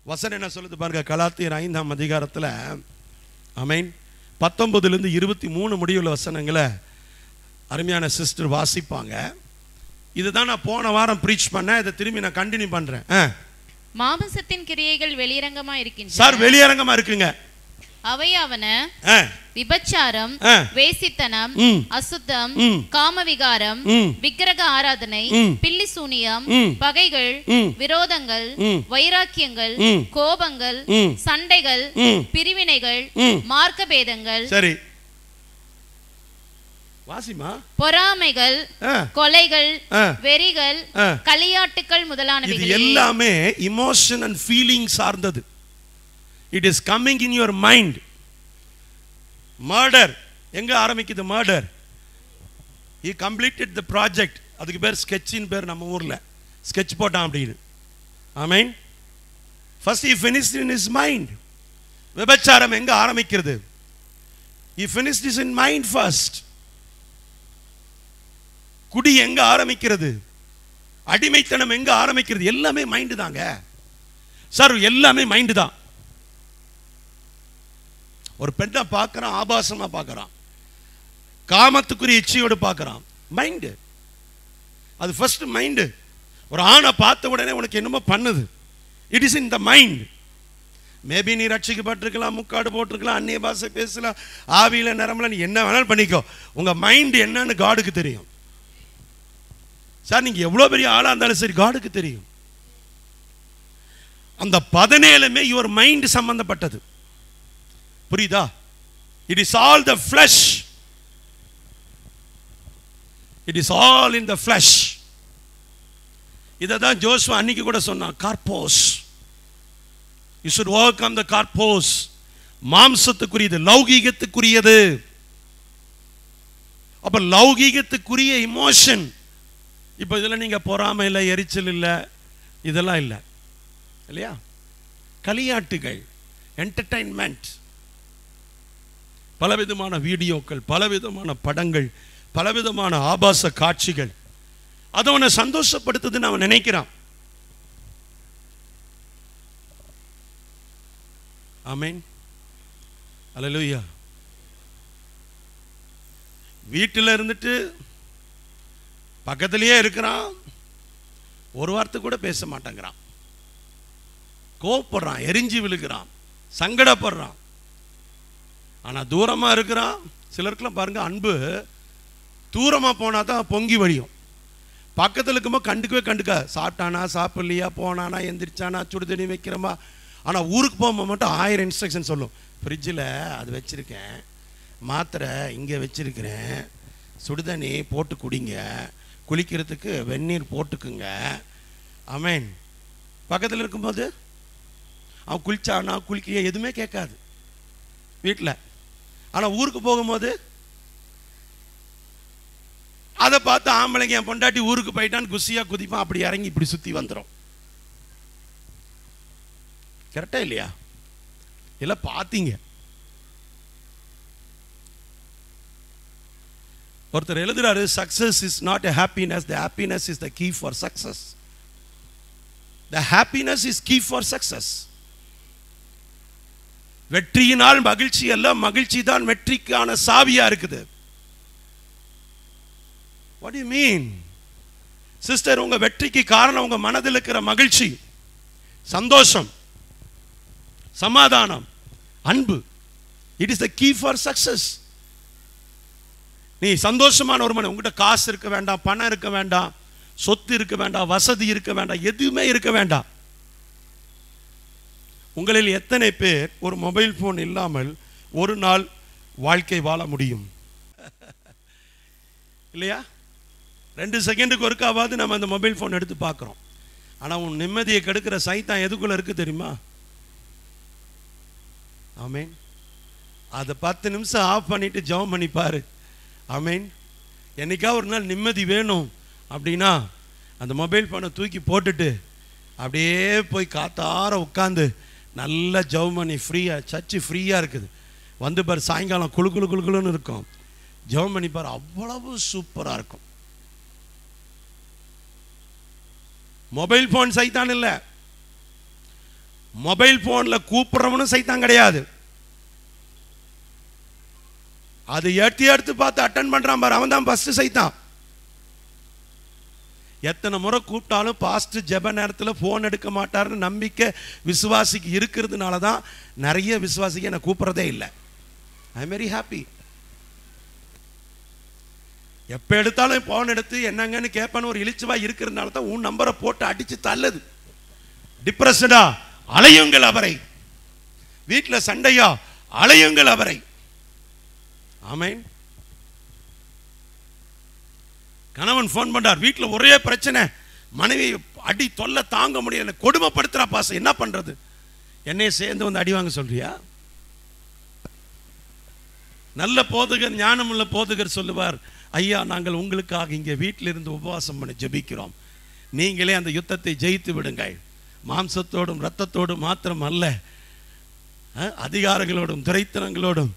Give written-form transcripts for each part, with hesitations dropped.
வசனம் என்ன சொல்லுது பாருங்க, கலாத்தியர் 5ஆம் அதிகாரத்தில் ஆமென் 19லிருந்து 23 முடிவுள்ள வசனங்களை அருமையான சிஸ்டர் வாசிப்பாங்க. இதுதான் நான் போன வாரம் ப்ரீச் பண்ணேன், இதை திரும்பி நான் கண்டினியூ பண்றேன். மாம்சத்தின் கிரியைகள் வெளியரங்கமா இருக்கின்றன. சார் வெளியரங்கமா இருக்குங்க. அவையாவன விபச்சாரம், வேசித்தனம், அசுத்தம், காமவிகாரம், விக்கிரக ஆராதனை, பில்லி சூனியம், பகைகள், விரோதங்கள், வைராக்கியங்கள், கோபங்கள், சண்டைகள், பிரிவினைகள், மார்க்கபேதங்கள், சரி வாசிமா, பொறாமைகள், கொலைகள், வெறிகள், களியாட்டுக்கள் முதலானவைகள். இது எல்லாமே இமோஷன் அண்ட் ஃபீலிங் சார்ந்தது. It is coming in your mind. Murder எங்க ஆரம்பிக்குது? Murder. He completed the project. அதுக்கு பேர் ஸ்கெட்சின் பேர் நம்ம ஊர்ல. ஸ்கெட்ச் போட்டான் அப்படின்னு. ஆமென். First he finished in his mind. விபச்சாரம் எங்க ஆரம்பிக்கிறது? He finished this in mind first. குடி எங்க ஆரம்பிக்கிறது? அடிமைத்தனம் எங்க ஆரம்பிக்கிறது? எல்லாமே மைண்ட் தாங்க சார், எல்லாமே மைண்ட் தான். ஒரு பெண்ணை பார்க்கறான், ஆபாசமா பார்க்கறான், காமத்துக்குரிய இச்சையோடு பார்க்கறான், மைண்டு. அது ஃபர்ஸ்ட் மைண்டு. ஒரு ஆணை பார்த்த உடனே உனக்கு என்னமோ பண்ணுது. It is in the mind. Maybe நீ ரட்சிக்கப்பட்டிருக்கலாம், முக்காடு போட்டிருக்கலாம், அந்நிய பாஷை பேசலாம், ஆவியில நிரம்பல, நீ என்ன வேணாலும் பண்ணிக்கோ. உங்க மைண்ட் என்னன்னு காடுக்கு தெரியும் சார். நீங்க எவ்வளவு பெரிய ஆளா இருந்தாலும் சரி, காடுக்கு தெரியும். அந்த 17மே யுவர் மைண்ட் சம்பந்தப்பட்டது. புரியுதா? It is all the flesh. It is all in the flesh. இதை தான் ஜோசுவா அன்னைக்கு கூட சொன்னான், கார்போஸ். யூ ஷுட் ஓவர்கம் த கார்போஸ். மாம்சத்துக்குரியது, லௌகீகத்துக்குரியது. அப்ப லௌகீகத்துக்குரிய இமோஷன். இப்போ இதில் நீங்க பொறாமை இல்லை, எரிச்சல் இல்லை, இதெல்லாம் இல்லை இல்லையா? களியாட்டுகள், என்டர்டைன்மெண்ட், பலவிதமான வீடியோக்கள், பலவிதமான படங்கள், பலவிதமான ஆபாச காட்சிகள், அதை அவனை சந்தோஷப்படுத்துதுன்னு அவன் நினைக்கிறான். ஆமென், அல்லேலூயா. வீட்டில் இருந்துட்டு பக்கத்திலேயே இருக்கிறான், ஒரு வார்த்தை கூட பேச மாட்டேங்கிறான், கோபப்படுறான், எரிஞ்சு விழுகிறான், சங்கடப்படுறான். ஆனால் தூரமாக இருக்கிறான். சிலருக்குலாம் பாருங்க, அன்பு தூரமாக போனால் தான் பொங்கி வழியும். பக்கத்தில் இருக்கும்போது கண்டுக்கா. சாப்பிட்டானா, சாப்பிடலையா, போனானா, எந்திரிச்சானா, சுடுதண்ணி வைக்கிறோமா. ஆனால் ஊருக்கு போகும்போது மட்டும் 1000 இன்ஸ்ட்ரக்ஷன் சொல்லும். ஃப்ரிட்ஜில் அது வச்சுருக்கேன், மாத்திரை இங்கே வச்சுருக்கிறேன், சுடுதண்ணி போட்டு குடிங்க, குளிக்கிறதுக்கு வெந்நீர் போட்டுக்குங்க. ஆமென். பக்கத்தில் இருக்கும்போது அவன் குளிச்சானா, குளிக்க எதுவுமே கேட்காது வீட்டில். ஆனால் ஊருக்கு போகும்போது அதை பார்த்து ஆம்பளைங்க, என் பொண்டாட்டி ஊருக்கு போயிட்டான்னு குசியா குதிப்பான், அப்படி இறங்கி இப்படி சுற்றி வந்துடும். கரெக்டா இல்லையா? இல்லை பார்த்தீங்க. ஒருத்தர் எழுதுறாரு, success is not a happiness, the happiness is the key for success. The happiness is key for success. வெற்றியினால் மகிழ்ச்சி அல்ல, மகிழ்ச்சி தான் வெற்றிக்கான சாவியா இருக்குது. What do you mean? Sister, உங்க வெற்றிக்கு காரணம் உங்க மனதில் இருக்கிற மகிழ்ச்சி, சந்தோஷம், சமாதானம், அன்பு. It is the key for success. நீ சந்தோஷமான ஒரு மனிதன், உங்ககிட்ட காசு இருக்க வேண்டாம், பணம் இருக்க வேண்டாம், சொத்து இருக்க வேண்டாம், வசதி இருக்க வேண்டாம், எதுவுமே இருக்க வேண்டாம். உங்களில் எத்தனை பேர் ஒரு மொபைல் போன் இல்லாமல் ஒரு நாள் வாழ்க்கை வாழ முடியும்? இல்லையா? 2 செகண்டுக்கு ஒருக்காவது நம்ம அந்த மொபைல் போன் எடுத்து பார்க்குறோம். ஆனால் உன் நிம்மதியை கெடுக்கிற சைத்தான் எதுக்குள்ள இருக்கு தெரியுமா? ஆமென். அதை 10 நிமிஷம் ஆஃப் பண்ணிட்டு ஜெபம் பண்ணி பாரு. ஆமென். என்னைக்கா ஒரு நாள் நிம்மதி வேணும் அப்படின்னா அந்த மொபைல் ஃபோனை தூக்கி போட்டுட்டு அப்படியே போய் காத்தார உட்காந்து நல்லா ஜெபம் பண்ணி ஃப்ரீயாக, சர்ச்சு ஃப்ரீயாக இருக்குது, வந்து பாரு, சாயங்காலம் குழு குழு குழுன்னு இருக்கும், ஜெபம் பண்ணி பாரு, அவ்வளவு சூப்பராக இருக்கும். மொபைல் ஃபோன் சைத்தான் இல்லை, மொபைல் போன்ல கூப்பிடுறவனும் சைத்தான் கிடையாது. அது எடுத்து பார்த்து அட்டன் பண்றான் பாரு, அவன் தான் ஃபர்ஸ்ட் சைத்தான். எத்தனை முறை கூப்பிட்டாலும் பாஸ்டர் ஜெப நேரத்தில் ஃபோன் எடுக்க மாட்டாருன்னு நம்பிக்கை விசுவாசிக்கு இருக்கிறதுனால தான் நிறைய விசுவாசிக்கு என்னை கூப்பிட்றதே இல்லை. I am very happy. எப்போ எடுத்தாலும் ஃபோன் எடுத்து என்னங்கன்னு கேட்பான்னு ஒரு இழிச்சுவா இருக்கிறதுனால தான் உன் நம்பரை போட்டு அடிச்சு தள்ளுது. டிப்ரெஷனா, அலையுங்கள் அவரை. வீட்டில் சண்டையா, அலையுங்கள் அவரை. ஆமென். கணவன் ஃபோன் பண்றார், வீட்டில் ஒரே பிரச்சனை, மனைவி அடி தொல்லை தாங்க முடியல, கொடுமைப்படுத்துறா பாச, என்ன பண்றது? என்னைய சேர்ந்து வந்து அடி வாங்க சொல்றியா? நல்ல போதகர், ஞானமுள்ள போதகர் சொல்லுவார், ஐயா நாங்கள் உங்களுக்காக இங்கே வீட்டில் இருந்து உபவாசம் பண்ணி ஜெபிக்கிறோம், நீங்களே அந்த யுத்தத்தை ஜெயித்து விடுங்கள். மாம்சத்தோடும் இரத்தத்தோடும் மாத்திரம் அல்ல, அதிகாரங்களோடும் துரைத்தனங்களோடும்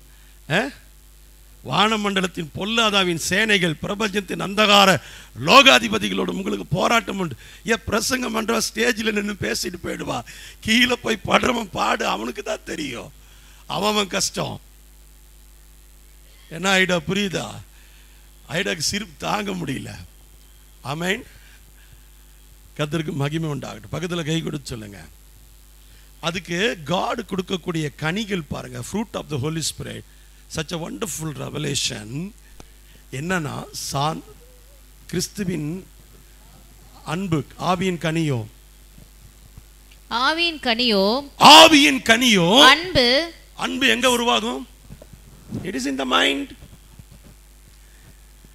வானமண்டலத்தின் பொல்லாதாவின் சேனைகள், பிரபஞ்சத்தின் அந்தகார லோகாதிபதிகளோடு உங்களுக்கு போராட்டம் உண்டு. பிரசங்கம் பண்ற ஸ்டேஜில் நின்று பேசிட்டு போயிடுவா, கீழே போய் படுறவன் பாடு அவனுக்கு தான் தெரியும், அவன் கஷ்டம் என்ன ஆயிடா, புரியுதா? ஐடாக்கு சிரிப்பு தாங்க முடியல. ஆமென். கர்த்தருக்கு மகிமை உண்டாகட்டும். பக்கத்தில் கை கொடுத்து சொல்லுங்க. அதுக்கு காட் கொடுக்கக்கூடிய கனிகள் பாருங்க, fruit of the Holi Spirit. such a wonderful revelation. என்னன்னா கிறிஸ்துவின் அன்பு, ஆவியின் கனியோ, ஆவியின் கனியோ, ஆவியின் கனியோ அன்பு. அன்பு எங்க உருவாகும்? it is in the mind.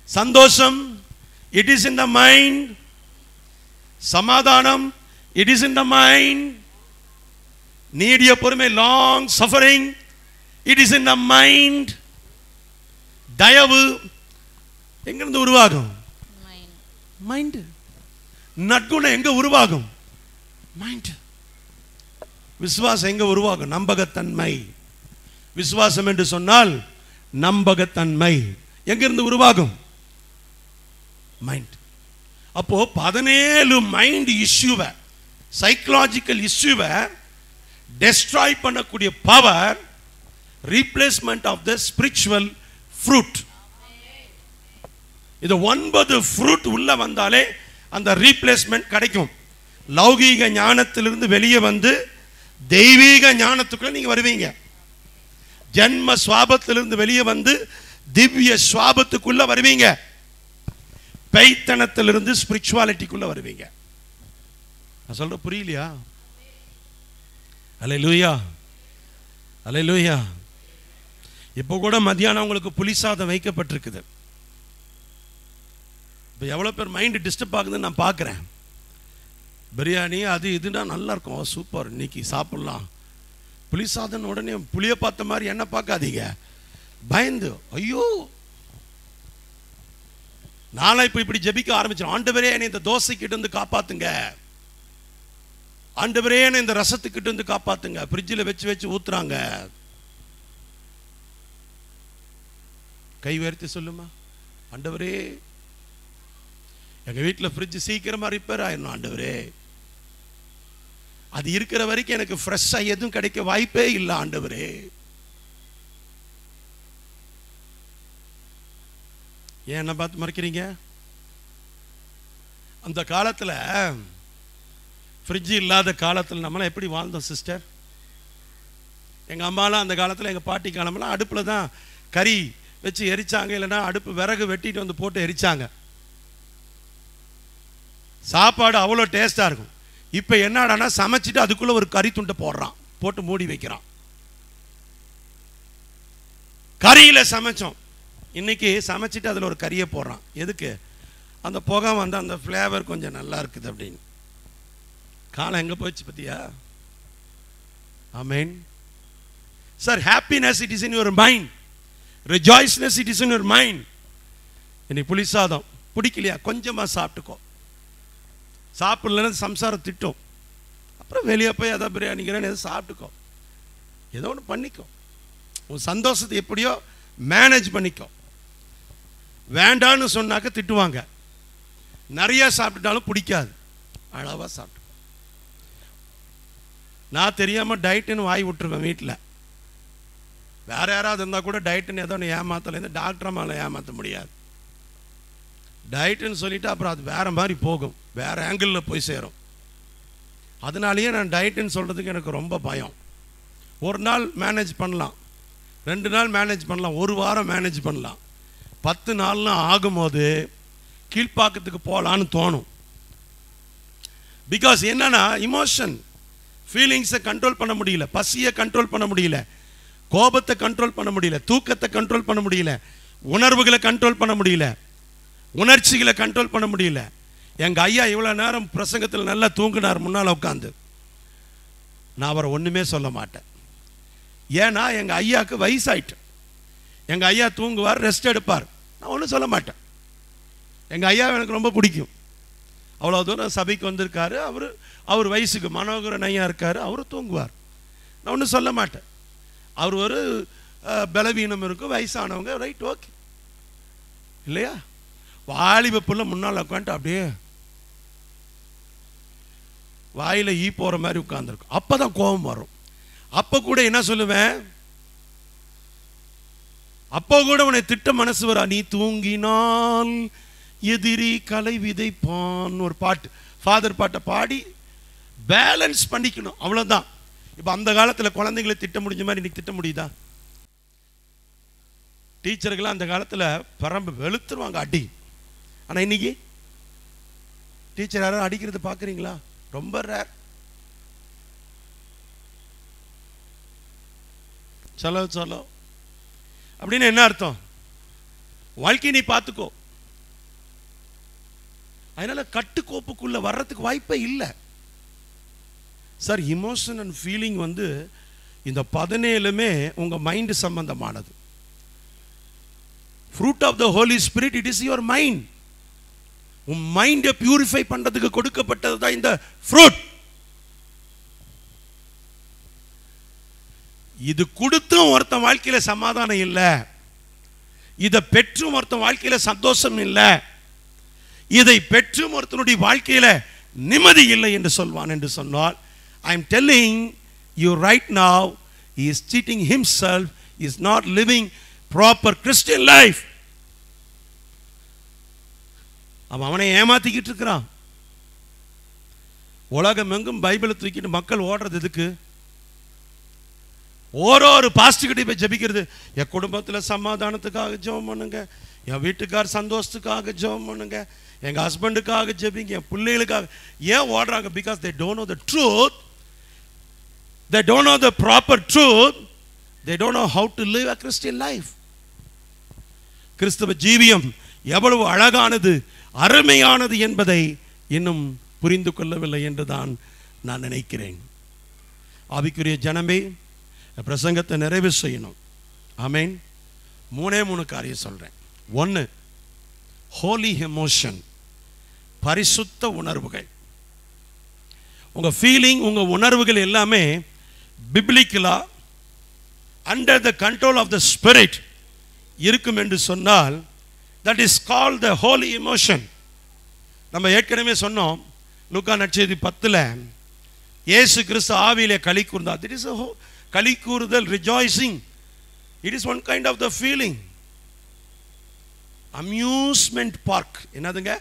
சந்தோஷம், it is in the mind. சமாதானம், it is in the mind. நீடிய பொறுமை, long suffering, it is in the mind. தயவு எங்கிருந்து உருவாகும்? மைண்ட். நற்குணம் எங்க உருவாகும்? மைண்ட். விசுவாசம் எங்க உருவாகும்? நம்பகத்தன்மை. விசுவாசம் என்று சொன்னால் நம்பகத்தன்மை எங்கிருந்து உருவாகும்? மைண்ட். அப்போ 17 மைண்ட் இஷ்யூவை, சைக்கலாஜிக்கல் இஷ்யூவை டெஸ்ட்ராய் பண்ணக்கூடிய power replacement of the spiritual fruit. இது 9 fruit உள்ள வந்தாலே அந்த replacement கிடைக்கும். லௌகீக ஞானத்திலிருந்து வெளியே வந்து தெய்வீக ஞானத்துக்குள்ள நீங்க வருவீங்க. ஜன்ம சுவாபத்திலிருந்து வெளியே வந்து திவ்ய சுவாபத்துக்குள்ள வருவீங்க. பைத்தனத்திலிருந்து ஸ்பிரிச்சுவாலிட்டிக்குள்ள வருவீங்க. நான் சொல்ற புரியலையா? அல்லேலூயா, அல்லேலூயா. இப்போ கூட மத்தியானம் உங்களுக்கு புளிசாதம் வைக்கப்பட்டிருக்குது. இப்போ எவ்வளோ பேர் மைண்டு டிஸ்டர்ப் ஆகுதுன்னு நான் பார்க்குறேன். பிரியாணி அது இதுனா நல்லா இருக்கும், சூப்பர், இன்னைக்கு சாப்பிட்லாம். புளிசாதம் உடனே புளியை பார்த்த மாதிரி என்ன பார்க்காதீங்க, பயந்து ஐயோ. நாளை இப்போ இப்படி ஜெபிக்க ஆரம்பிச்சோம், ஆண்டவரே என்னை இந்த தோசைக்கிட்ட இருந்து காப்பாத்துங்க, ஆண்டவரே என்னை இந்த ரசத்துக்கிட்ட இருந்து காப்பாத்துங்க. ஃப்ரிட்ஜில் வச்சு வச்சு ஊத்துறாங்க. கை உயர்த்தி சொல்லுமா, ஆண்டவரே எங்க வீட்டில் ஃப்ரிட்ஜ் சீக்கிரமா ரிப்பேர் ஆயிடணும் ஆண்டவரே, அது இருக்கிற வரைக்கும் எனக்கு ஃப்ரெஷ்ஷா எதுவும் கிடைக்க வாய்ப்பே இல்லை ஆண்டவரே. ஏன் என்ன பார்த்து மறைக்கிறீங்க? அந்த காலத்தில் ஃப்ரிட்ஜ் இல்லாத காலத்தில் நம்மளாம் எப்படி வாழ்ந்தோம் சிஸ்டர்? எங்கள் அம்மாலாம் அந்த காலத்தில், எங்கள் பாட்டி காலமெல்லாம் அடுப்பில் தான் கறி வச்சு எரிச்சாங்க, இல்லைன்னா அடுப்பு விறகு வெட்டிட்டு வந்து போட்டு எரிச்சாங்க. சாப்பாடு அவ்வளோ டேஸ்டாக இருக்கும். இப்போ என்னடானா சமைச்சிட்டு அதுக்குள்ளே ஒரு கறி துண்டை போடுறான், போட்டு மூடி வைக்கிறான். கறியில் சமைச்சோம், இன்னைக்கு சமைச்சிட்டு அதில் ஒரு கறியை போடுறான். எதுக்கு? அந்த புகை வந்து அந்த ஃப்ளேவர் கொஞ்சம் நல்லா இருக்குது அப்படின்னு. காலம் எங்கே போயிடுச்சு பத்தியா? Amen. Sir, happiness it is in your mind, rejoiceness it is in your mind. இன்னைக்கு புளிசாதம் பிடிக்கலையா, கொஞ்சமாக சாப்பிட்டுக்கோ. சாப்பிடலன்னு சம்சாரம் திட்டும், அப்புறம் வெளியே போய் எதாவது பிரியாணிக்கிறேன்னு எதாவது சாப்பிட்டுக்கோ, ஏதோ ஒன்று பண்ணிக்கோ. உன் சந்தோஷத்தை எப்படியோ மேனேஜ் பண்ணிக்கோ. வேண்டான்னு சொன்னாக்க திட்டுவாங்க. நிறைய சாப்பிட்டுட்டாலும் பிடிக்காது, அளவாக சாப்பிட்டு. நான் தெரியாமல் டயட்டுன்னு வாய் விட்டுருவேன் வீட்டில். வேற யாராவது இருந்தால் கூட டயட்டுன்னு ஏதோ ஏமாத்தலேருந்து டாக்டர் மேலே ஏமாற்ற முடியாது. டயட்டுன்னு சொல்லிவிட்டு அப்புறம் அது வேறு மாதிரி போகும், வேறு ஆங்கிளில் போய் சேரும். அதனாலேயே நான் டயட்டுன்னு சொல்கிறதுக்கு எனக்கு ரொம்ப பயம். ஒரு நாள் மேனேஜ் பண்ணலாம், 2 நாள் மேனேஜ் பண்ணலாம், 1 வாரம் மேனேஜ் பண்ணலாம். 10 நாள்லாம் ஆகும்போது கீழ்ப்பாக்கத்துக்கு போகலான்னு தோணும். பிகாஸ் என்னன்னா இமோஷன், ஃபீலிங்ஸை கண்ட்ரோல் பண்ண முடியல, பசியை கண்ட்ரோல் பண்ண முடியல, கோபத்தை கண்ட்ரோல் பண்ண முடியல, தூக்கத்தை கண்ட்ரோல் பண்ண முடியல, உணர்வுகளை கண்ட்ரோல் பண்ண முடியல, உணர்ச்சிகளை கண்ட்ரோல் பண்ண முடியல. எங்கள் ஐயா இவ்வளோ நேரம் பிரசங்கத்தில் நல்லா தூங்கினார் முன்னால் உட்காந்து. நான் அவரை ஒன்றுமே சொல்ல மாட்டேன். ஏன்னா எங்கள் ஐயாவுக்கு வயசாயிட்டு. எங்கள் ஐயா தூங்குவார், ரெஸ்ட் எடுப்பார், நான் ஒன்றும் சொல்ல மாட்டேன். எங்கள் ஐயா எனக்கு ரொம்ப பிடிக்கும். அவ்வளோ தூரம் சபைக்கு வந்திருக்காரு. அவர் வயசுக்கு மனோகரன் ஐயா இருக்கார், அவரு தூங்குவார், நான் ஒன்றும் சொல்ல மாட்டேன். அவர் ஒரு பலவீனம் இருக்கும், வயசானவங்க, ரைட், ஓகே இல்லையா? வாலிப புள்ள முன்னால் உட்காந்துட்டு அப்படியே வாயில் ஈ போகிற மாதிரி உட்காந்துருக்கும். அப்போ தான் கோபம் வரும். அப்போ கூட என்ன சொல்லுவேன், அப்போ கூட உன்னை திட்ட மனசு வரா. நீ தூங்கினால் எதிரி கலை விதைப்பான் ஒரு பாட்டு, ஃபாதர் பாட்டை பாடி பேலன்ஸ் பண்ணிக்கணும், அவ்வளோதான். இப்போ அந்த காலத்தில் குழந்தைங்களை திட்ட முடிஞ்ச மாதிரி இன்னைக்கு திட்ட முடியுதா? டீச்சர்கள்லாம் அந்த காலத்தில் பரம்பு வெளுத்துருவாங்க அடி. ஆனால் இன்னைக்கு டீச்சர் யாரும் அடிக்கிறது பார்க்குறீங்களா? ரொம்ப ரேர். சலோ அப்படின்னு என்ன அர்த்தம்? வாழ்க்கை நீ பார்த்துக்கோ. அதனால கட்டுக்கோப்புக்குள்ள வர்றதுக்கு வாய்ப்பே இல்லை சார். இமோஷன் அண்ட் ஃபீலிங் வந்து இந்த 17மே உங்க மைண்ட் சம்பந்தமானது. Fruit of the Holi spirit, it is your mind. உன் மைண்டை பியூரிஃபை பண்றதுக்கு கொடுக்கப்பட்டது தான் இந்த ஃப்ரூட். இது கொடுத்தும் ஒருத்தன் வாழ்க்கையில சமாதானம் இல்லை, இதை பெற்றும் ஒருத்தன் வாழ்க்கையில சந்தோஷம் இல்லை, இதை பெற்றும் ஒருத்தனுடைய வாழ்க்கையில நிம்மதி இல்லை என்று சொல்வான் என்று சொன்னால், I am telling you right now, he is cheating himself, he is not living proper Christian life. அவனை ஏமாத்திக்கிட்டு இருக்கிறான். உலகம் எங்கும் பைபிளை தூக்கிட்டு மக்கள் ஓடுறது எதுக்கு? ஒரு பாஸ்டர்கிட்ட போய் ஜெபிக்கிறது, என் குடும்பத்தில் சமாதானத்துக்காக ஜெபம் பண்ணுங்க, என் வீட்டுக்கார் சந்தோஷத்துக்காக ஜெபம் பண்ணுங்க, எங்க ஹஸ்பண்டுக்காக ஜெபிங்க, என் பிள்ளைகளுக்காக. ஏன் ஓடுறாங்க? Because they don't know the truth, they don't know the proper truth, they don't know how to live a Christian life. கிறிஸ்தவ ஜீவியம் எவ்வளவு அழகானது, அருமையானது என்பதை இன்னும் புரிந்து கொள்ளவில்லை என்றுதான் நான் நினைக்கிறேன். ஆவிக்குரிய ஜனமே, பிரசங்கத்தை நிறைவு செய்யணும். ஆமென். 3 காரியம் சொல்றேன். 1, ஹோலி எமோஷன், பரிசுத்த உணர்வுகள். உங்க ஃபீலிங், உங்க உணர்வுகள் எல்லாமே பிப்ளிக்கலா under the control of the spirit இருக்கும் என்று சொன்னால், that is called the holy emotion. நம்ம ஏற்கனவே சொன்னோம், லூக்கா நற்செய்தி 10 இயேசு கிறிஸ்து ஆவியிலே களி கூர்ந்தார். It is a களி கூறுதல், rejoicing. It is one kind of the feeling. Amusement park, என்னதுங்க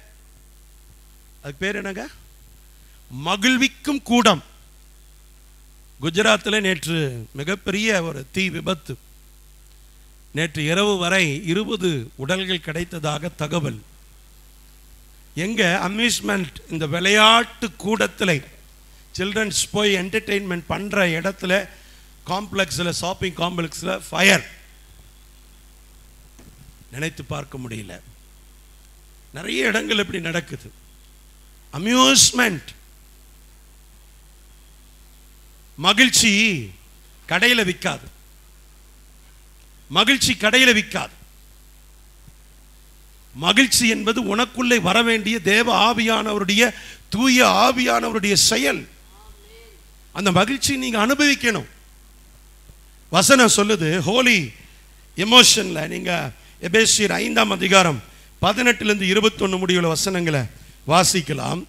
அதுக்கு பேர்? என்னங்க? மகிழ்விக்கும் கூடம். குஜராத்தில் நேற்று மிகப்பெரிய ஒரு தீ விபத்து. நேற்று இரவு வரை 20 உடல்கள் கிடைத்ததாக தகவல். எங்க? அம்யூஸ்மெண்ட், இந்த விளையாட்டு கூடத்தில், சில்ட்ரன்ஸ் போய் என்டர்டெயின்மெண்ட் பண்ற இடத்துல, காம்ப்ளெக்ஸில், ஷாப்பிங் காம்ப்ளெக்ஸில் ஃபயர். நினைத்து பார்க்க முடியல. நிறைய இடங்கள் இப்படி நடக்குது. அம்யூஸ்மெண்ட், மகிழ்ச்சி கடையில் விற்காது. மகிழ்ச்சி கடையில் விற்காது. மகிழ்ச்சி என்பது உனக்குள்ளே வர வேண்டிய தேவ ஆவியானவருடைய, தூய ஆவியானவருடைய செயல். அந்த மகிழ்ச்சி நீங்க அனுபவிக்கணும். வசனம் சொல்லுது, ஹோலி எமோஷன்ல நீங்க எபேசியர் 5 அதிகாரம் 18 21 முடிவுள்ள வசனங்களை வாசிக்கலாம்.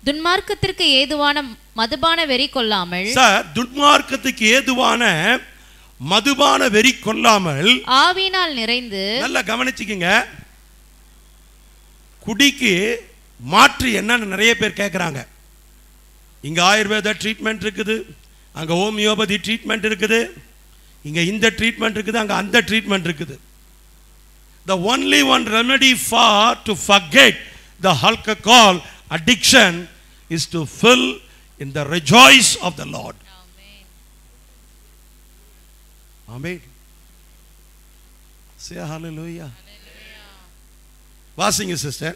துன்மார்க்கத்திற்கு ஏதுவான மதுபான வெறி கொள்ளாமல். சார், துன்மார்க்கத்துக்கு ஏதுவான மதுபான வெறி கொள்ளாமல் ஆவியினால் நிறைந்து. நல்லா கவனிச்சுக்கங்க. குடிக்கு மாற்று என்னன்னு நிறைய பேர் கேட்குறாங்க. இங்கே ஆயுர்வேத ட்ரீட்மெண்ட் இருக்குது, அங்கே ஹோமியோபதி ட்ரீட்மெண்ட் இருக்குது, இங்கே இந்த ட்ரீட்மெண்ட் இருக்குது, அங்கே அந்த ட்ரீட்மெண்ட் இருக்குது. The only one remedy for to forget the alcohol addiction is to fill in the rejoice of the Lord. Amen. Amen. Say hallelujah. Hallelujah. வாசிங்க சிஸ்டர்.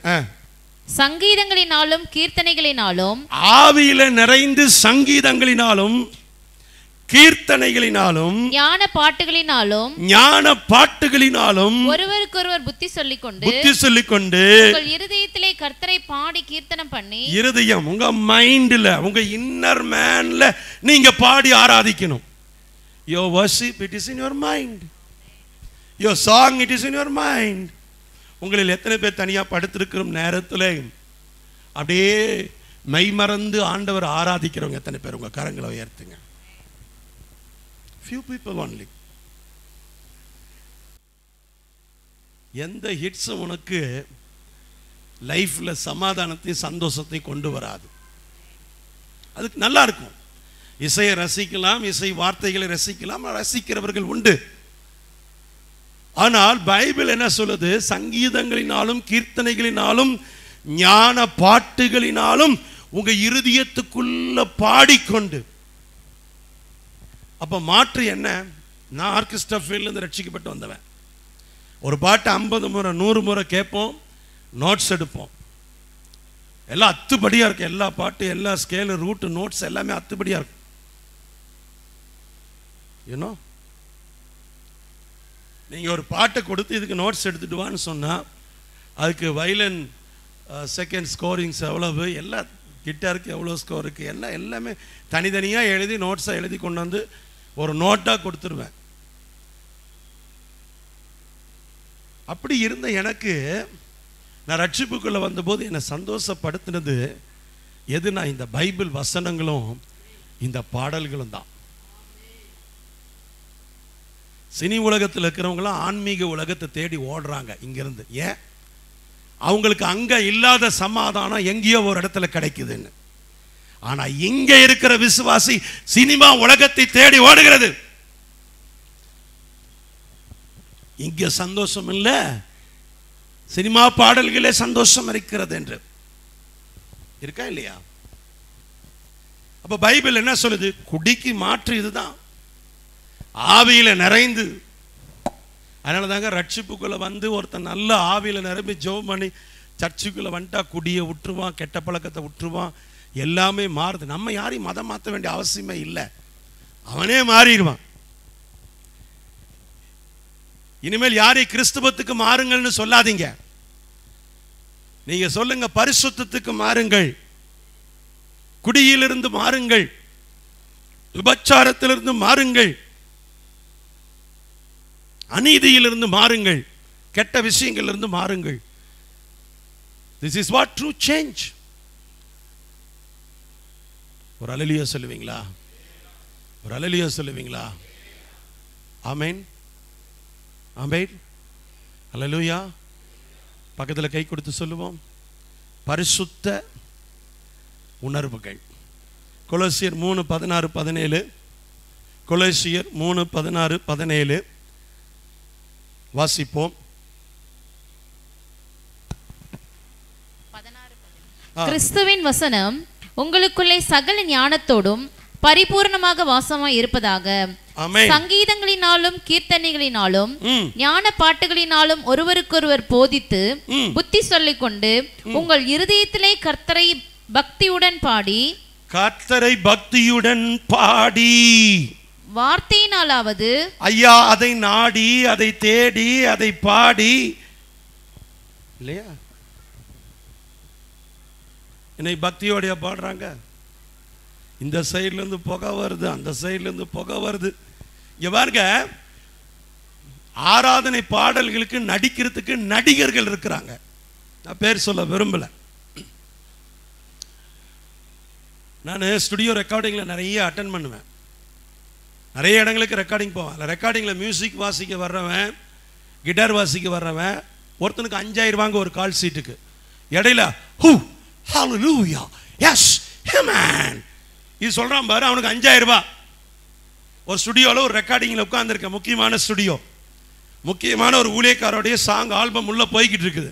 சங்கீதங்களினாலும் கீர்த்தனைகளினாலும். ஆவியில நிறைந்து சங்கீதங்களினாலும் கீர்த்தனைகளினாலும் ஞான பாட்டுகளினாலும் ஒருவருக்கொருவர் புத்தி சொல்லிக்கொண்டு உங்கள் இருதயத்திலே கர்த்தரை பாடி கீர்த்தனம் பண்ணி. இருதயம் உங்க மைண்ட்ல, உங்க இன்னர் மேன்ல நீங்க பாடி ஆராதிக்கணும். Your worship, it is in your mind. Your song, it is in your mind. உங்களில் எத்தனை பேர் தனியா படுத்திருக்கிற நேரத்தில் அப்படியே மெய்மறந்து ஆண்டவர் ஆராதிக்கிறவங்க எத்தனை பேர்? உங்க கரங்களை உயர்த்துங்க. Few people only. எந்த ஹிட்ஸும் உனக்கு லைஃப்ல சமாதானத்தை சந்தோஷத்தை கொண்டு வராது. அதுக்கு நல்லா இருக்கும், இசையை ரசிக்கலாம், இசை வார்த்தைகளை ரசிக்கலாம், ரசிக்கிறவர்கள் உண்டு. ஆனால் பைபிள் என்ன சொல்லுது? சங்கீதங்களினாலும் கீர்த்தனைகளினாலும் ஞான பாட்டுகளினாலும் உங்க இருதயத்துக்குள்ள பாடிக்கொண்டு. அப்ப மாற்று என்ன? நான் ஆர்கெஸ்ட்ரா ஃபீல்ட்ல இருந்து ரட்சிக்கப்பட்டு வந்தவன். ஒரு பாட்டு 50 முறை 100 முறை கேட்போம், நோட்ஸ் எடுப்போம், எல்லாம் அத்துப்படியா இருக்கு. எல்லா பாட்டு, எல்லா ஸ்கேலு, ரூட், நோட்ஸ் எல்லாமே அத்துப்படியா இருக்கு. யூனோ, நீங்க ஒரு பாட்டை கொடுத்து இதுக்கு நோட்ஸ் எடுத்துட்டு வான்னு சொன்னா அதுக்கு வயலின் செகண்ட் ஸ்கோரிங்ஸ் எவ்வளவு, எல்லா கிட்டாருக்கு எவ்வளோ ஸ்கோர் இருக்கு, எல்லாமே தனித்தனியாக எழுதி நோட்ஸாக எழுதி கொண்டு வந்து ஒரு நோட்டாக கொடுத்துருவேன். அப்படி இருந்த எனக்கு நான் ரட்சிப்புக்குள்ளே வந்தபோது என்னை சந்தோஷப்படுத்தினது எதுனா இந்த பைபிள் வசனங்களும் இந்த பாடல்களும் தான். சினி உலகத்தில் இருக்கிறவங்களாம் ஆன்மீக உலகத்தை தேடி ஓடுறாங்க இங்கிருந்து. ஏன்? அவங்களுக்கு அங்க இல்லாத சமாதானம் எங்கேயோ ஒரு இடத்துல கிடைக்குதுன்னு. ஆனா இங்க இருக்கிற விசுவாசி சினிமா உலகத்தை தேடி ஓடுகிறது. இங்க சந்தோஷம் இல்ல, சினிமா பாடல்களே சந்தோஷம் இருக்கிறது என்று இருக்கா இல்லையா? அப்ப பைபிள் என்ன சொல்லுது? குடிக்கு மாற்று இதுதான், ஆவியில நிறைந்து. அதனால தாங்க ரட்சிப்புக்குள்ள வந்து ஒருத்தன் நல்ல ஆவியில நிரம்பி ஜெபம் பண்ணி சர்ச்சுக்குள்ள வந்துட்டா குடியை விட்டுருவான், கெட்ட பழக்கத்தை விட்டுருவான், எல்லாமே மாறுது. நம்ம யாரையும் மதம் மாற்ற வேண்டிய அவசியமே இல்லை, அவனே மாறிடுவான். இனிமேல் யாரையும் கிறிஸ்துவத்துக்கு மாறுங்கள்னு சொல்லாதீங்க, நீங்க சொல்லுங்க பரிசுத்தத்துக்கு மாறுங்கள், குடியிலிருந்து மாறுங்கள், விபச்சாரத்திலிருந்து மாறுங்கள், அநீதியிலிருந்து மாறுங்கள், கெட்ட விஷயங்களிலிருந்து மாறுங்கள். This is what true change. ஒரு அல்லேலூயா சொல்லுவீங்களா? ஒரு அல்லேலூயா சொல்லுவீங்களா? ஆமென், ஆமென், அல்லேலூயா. பக்கத்துல கை கொடுத்து சொல்லுவோம், பரிசுத்த உணர்வுகள். கொலோசியர் 3:16-17, கொலோசியர் 3:16-17 வாசிப்போம். கிறிஸ்துவின் வசனம் உங்களுக்குள்ளே சகல ஞானத்தோடும் பரிபூர்ணமாக வாசமாய் இருப்பதாக. சங்கீதங்களினாலும் கீர்த்தனைகளினாலும் ஞான பாட்டுகளினாலும் ஒருவருக்கொருவர் போதித்து புத்தி சொல்லிக் கொண்டு உங்கள் இருதயத்திலே கர்த்தரை பக்தியுடன் பாடி, கர்த்தரை பக்தியுடன் பாடி, வார்த்தையினாலாவது ஐயா அதை நாடி, அதை தேடி, அதை பாடி, இல்லையா? என்னை பக்தியோடைய பாடுறாங்க. இந்த சைட்ல இருந்து புகை வருது, அந்த சைட்ல இருந்து புகை வருது. இங்க பாருங்க, ஆராதனை பாடல்களுக்கு நடிக்கிறதுக்கு நடிகர்கள் இருக்கிறாங்க. நான் பேர் சொல்ல விரும்பல. நான் ஸ்டுடியோ ரெக்கார்டிங்கில் நிறைய அட்டன் பண்ணுவேன், நிறைய இடங்களுக்கு ரெக்கார்டிங் போவேன். அதில் ரெக்கார்டிங்கில் மியூசிக் வாசிக்க வர்றவன், கிட்டார் வாசிக்க வர்றவன் ஒருத்தனுக்கு 5000 ரூபாங்க ஒரு கால் சீட்டுக்கு. இடையில ஹூ ஹalleluya எஸ் ஆமென் இது சொல்கிறான் பாரு, அவனுக்கு 5000 ரூபாய். ஒரு ஸ்டுடியோவில் ஒரு ரெக்கார்டிங்கில் உட்காந்துருக்கேன், முக்கியமான ஸ்டுடியோ, முக்கியமான ஒரு ஊழியக்காரோடைய சாங் ஆல்பம் உள்ள போய்கிட்டு இருக்குது.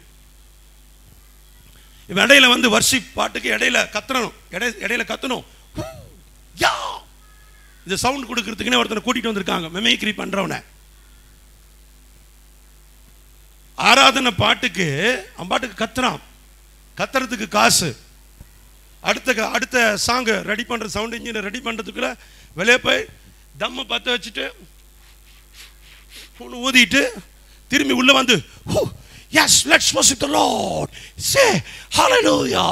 இவன் இடையில வந்து வர்ஷிப் பாட்டுக்கு இடையில கத்தணும், இடையில கத்தணும், யா இந்த சவுண்ட் கொடுக்கறதுக்குன்னு ஒருத்தனை கூட்டிட்டு வந்திருக்காங்க, மெமிக்ரி பண்றவனை. ஆராதனை பாட்டுக்கு அவன் பாட்டுக்கு கத்துறான், கத்துறதுக்கு காசு. அடுத்த சாங் ரெடி பண்ற, சவுண்ட் இன்ஜினியர் ரெடி பண்றதுக்குள்ள வெளியே போய் தம்ம பற்ற வச்சுட்டு ஒன்று ஊதிட்டு திரும்பி உள்ள வந்து yes let's worship the Lord say hallelujah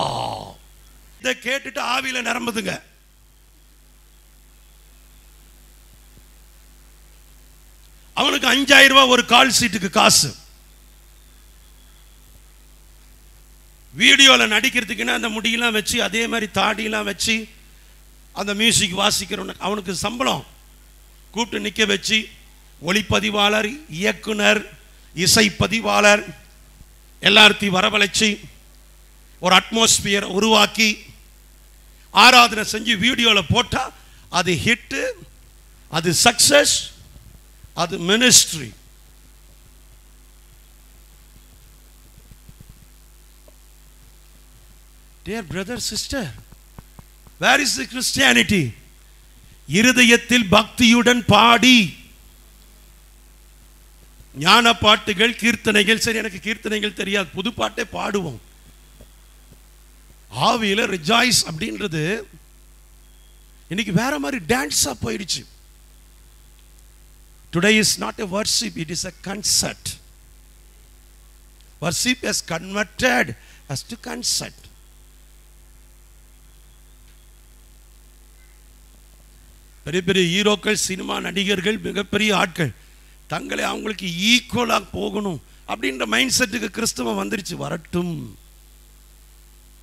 இதை கேட்டுட்டு ஆவியில நிரம்புதுங்க. அவனுக்கு 5000 ரூபாய் ஒரு கால் சீட்டுக்கு காசு. வீடியோவில் நடிக்கிறதுக்குன்னா அந்த முடியெல்லாம் வச்சு அதே மாதிரி தாடியெல்லாம் வச்சு அந்த மியூசிக் வாசிக்கிறவனுக்கு அவனுக்கு சம்பளம். கூப்பிட்டு நிற்க வச்சு ஒளிப்பதிவாளர், இயக்குனர், இசைப்பதிவாளர் எல்லாத்தையும் வரவழைச்சி ஒரு அட்மாஸ்பியர் உருவாக்கி ஆராதனை செஞ்சு வீடியோவில் போட்டால் அது ஹிட்டு, அது சக்சஸ், அது ministry. Dear brother, sister, where is the Christianity? இருதயத்தில் பக்தியுடன் பாடி ஞான பாட்டுகள், கீர்த்தனைகள். சரி, எனக்கு கீர்த்தனைகள் தெரியாது, புது பாட்டே பாடுவோம். ஆவியில ரிஜாய்ஸ் அப்படின்றது இன்னைக்கு வேற மாதிரி டான்ஸா போயிடுச்சு. Today is not a worship, it is a concert. Worship has converted as to concert. பெரிய பெரிய ஹீரோக்கள், சினிமா நடிகர்கள், மிகப்பெரிய ஆட்கள் தங்களை அவங்களுக்கு ஈக்குவலாக போகணும் அப்படின்ற மைண்ட் செட்டுக்கு கிறிஸ்தவம் வந்துருச்சு. வரட்டும்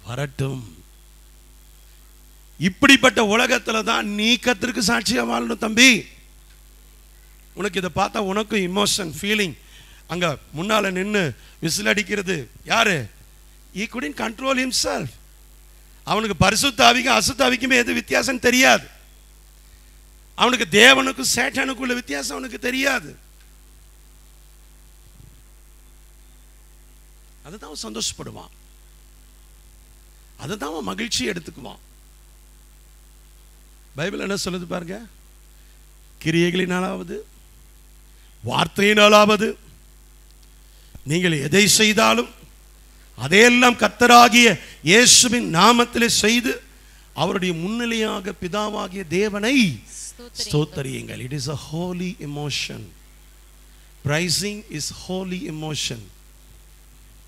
வரட்டும். இப்படிப்பட்ட உலகத்துல தான் நீ கர்த்தருக்கு சாட்சியா வாழணும் தம்பி. உனக்கு இதை பார்த்தா உனக்கும் இமோஷன், ஃபீலிங். அங்க முன்னால நின்று விசில் அடிக்கிறது யாரு? he couldn't control himself. அவனுக்கு பரிசுத்த ஆவிக்கும் அசுத்த ஆவிக்குமே எது வித்தியாசம் தெரியாது. அவனுக்கு தேவனுக்கும் சேட்டானுக்குள்ள வித்தியாசம் அவனுக்கு தெரியாது. அதுதான் அவன் சந்தோஷப்படுவான், அதுதான் அவன் மகிழ்ச்சி எடுத்துக்குவான். பைபிள் என்ன சொல்லுது பாருங்க, கிரியைகளினாலாவது வார்த்தையினாலாவது நீங்கள் எதை செய்தாலும் அதையெல்லாம் கர்த்தராகிய இயேசுவின் நாமத்திலே செய்து அவருடைய முன்னிலையாக பிதாவாகிய தேவனை ஸ்தோத்திரியுங்கள். It is a holy emotion. Praising is holy emotion.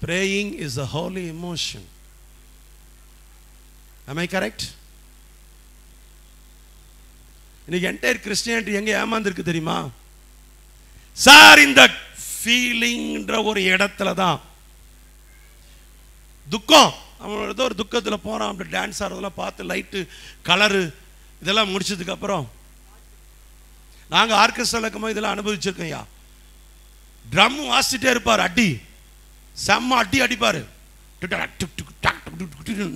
Praying is a holy emotion. Am I correct? இன்னைக்கு என்டையர் கிறிஸ்டியானிட்டி எங்க ஏமாந்துருக்கு தெரியுமா சார்? இந்த ஃபீலிங்ன்ற ஒரு இடத்துல தான் துக்கம். அவன் ஏதோ ஒரு துக்கத்தில் போறான், அப்படி டான்ஸ் ஆடுறதெல்லாம் பார்த்து லைட்டு கலரு இதெல்லாம் முடிச்சதுக்கு அப்புறம் நாங்க ஆர்கெஸ்ட்ராலக்கமா இதெல்லாம் அனுபவிச்சிருக்கோம். யா ட்ரம் வாசிட்டே இருப்பார், அடி செம்ம அடி அடிப்பாரு.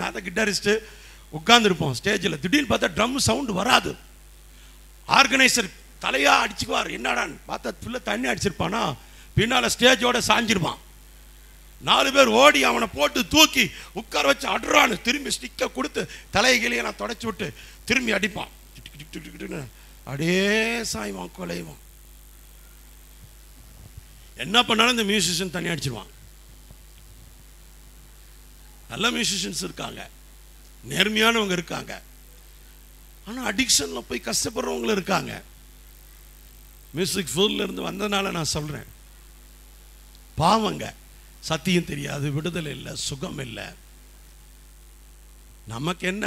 நான் தான் கிட்டாரிஸ்ட் உட்கார்ந்துருப்போம் ஸ்டேஜில். திடீர்னு பார்த்தா ட்ரம் சவுண்டு வராது. ஆர்கனைசர் தலையா அடிச்சுக்குவார். என்னடான்னு பார்த்தா ஃபுல்ல தண்ணி அடிச்சிருப்பானா, பின்னால ஸ்டேஜோட சாஞ்சிருப்பான். 4 பேர் ஓடி அவனை போட்டு தூக்கி உட்கார வச்சு அடுறான்னு திரும்பி ஸ்டிக்கை கொடுத்து தலைகிலேயே நான் தொடச்சி விட்டு திரும்பி அடிப்பான். அப்படியே சாய்வான், கொலைவான். என்ன பண்ணாலும் இந்த மியூசிஷியன் தண்ணி அடிச்சிருவான். நல்ல மியூசிஷியன்ஸ் இருக்காங்க, நேர்மையானவங்க இருக்காங்க, ஆனால் அடிக்ஷன்ல போய் கஷ்டப்படுறவங்களும் இருக்காங்க. மியூசிக் ஃபீல்ட்ல இருந்து வந்ததுனால நான் சொல்றேன், பாவங்க. சத்தியம் தெரியாது, விடுதலை இல்லை, சுகம் இல்லை. நமக்கு என்ன,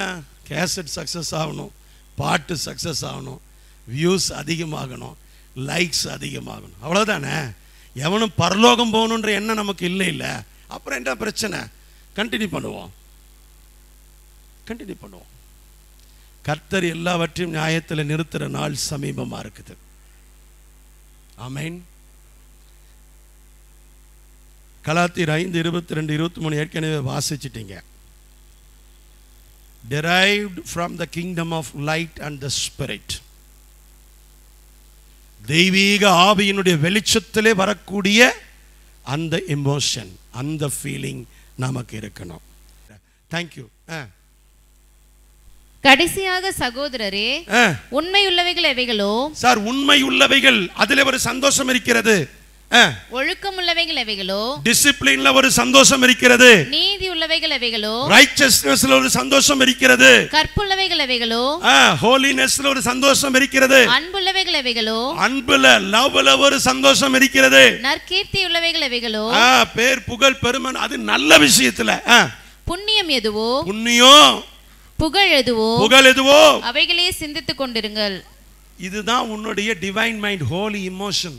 கேசட் சக்சஸ் ஆகணும், பாட்டு சக்சஸ் ஆகணும், வியூஸ் அதிகமாகணும், லைக்ஸ் அதிகமாகணும், அவ்வளோதானே. எவனும் பரலோகம் போகணுன்ற எண்ணம் நமக்கு இல்லை. இல்லை அப்புறம் என்ன பிரச்சனை? கண்டினியூ பண்ணுவோம், கண்டினியூ பண்ணுவோம். கர்த்தர் எல்லாவற்றையும் நியாயத்தில் நிறுத்துற நாள் சமீபமா இருக்குது. ஆமென். கலாத்தியர் 5:22-23 ஏற்கனவே வாசிச்சிட்டீங்க. derived from the kingdom of light and the spirit. தெய்வீக ஆவியினுடைய வெளிச்சத்திலே வரக்கூடிய அந்த எமோஷன், அந்த ஃபீலிங் நமக்கு இருக்கணும். தேங்க்யூ. கடைசியாக சகோதரரே, உண்மை உள்ளவைகள் எவைகளோ? சார், உண்மை உள்ளவைகள், அதிலே ஒரு சந்தோஷம் இருக்கிறது. ஒழுக்கம் உள்ளவைகள் எவைகளோ? டிசிப்ளின்ல ஒரு சந்தோஷம் இருக்கிறது. நீதி உள்ளவைகள் எவைகளோ? ரைச்சஸ்னஸ்ல ஒரு சந்தோஷம் இருக்கிறது. கற்புள்ளவைகள் எவைகளோ? ஹோலினஸ்ல ஒரு சந்தோஷம் இருக்கிறது. அன்புள்ளவைகள் எவைகளோ? அன்புல, லவ்ல ஒரு சந்தோஷம் இருக்கிறது. நற்கீர்த்தி உள்ளவைகள் எவைகளோ? பேர், புகழ், பெருமை, அது நல்ல விஷயத்துல. புண்ணியம் எதுவோ? புண்ணியம். புகழ் எதுவோ? புகழ் எதுவோ? அவைகளே சிந்தித்துக் கொண்டிருங்கள். இதுதான் உன்னுடைய divine mind, holy emotion,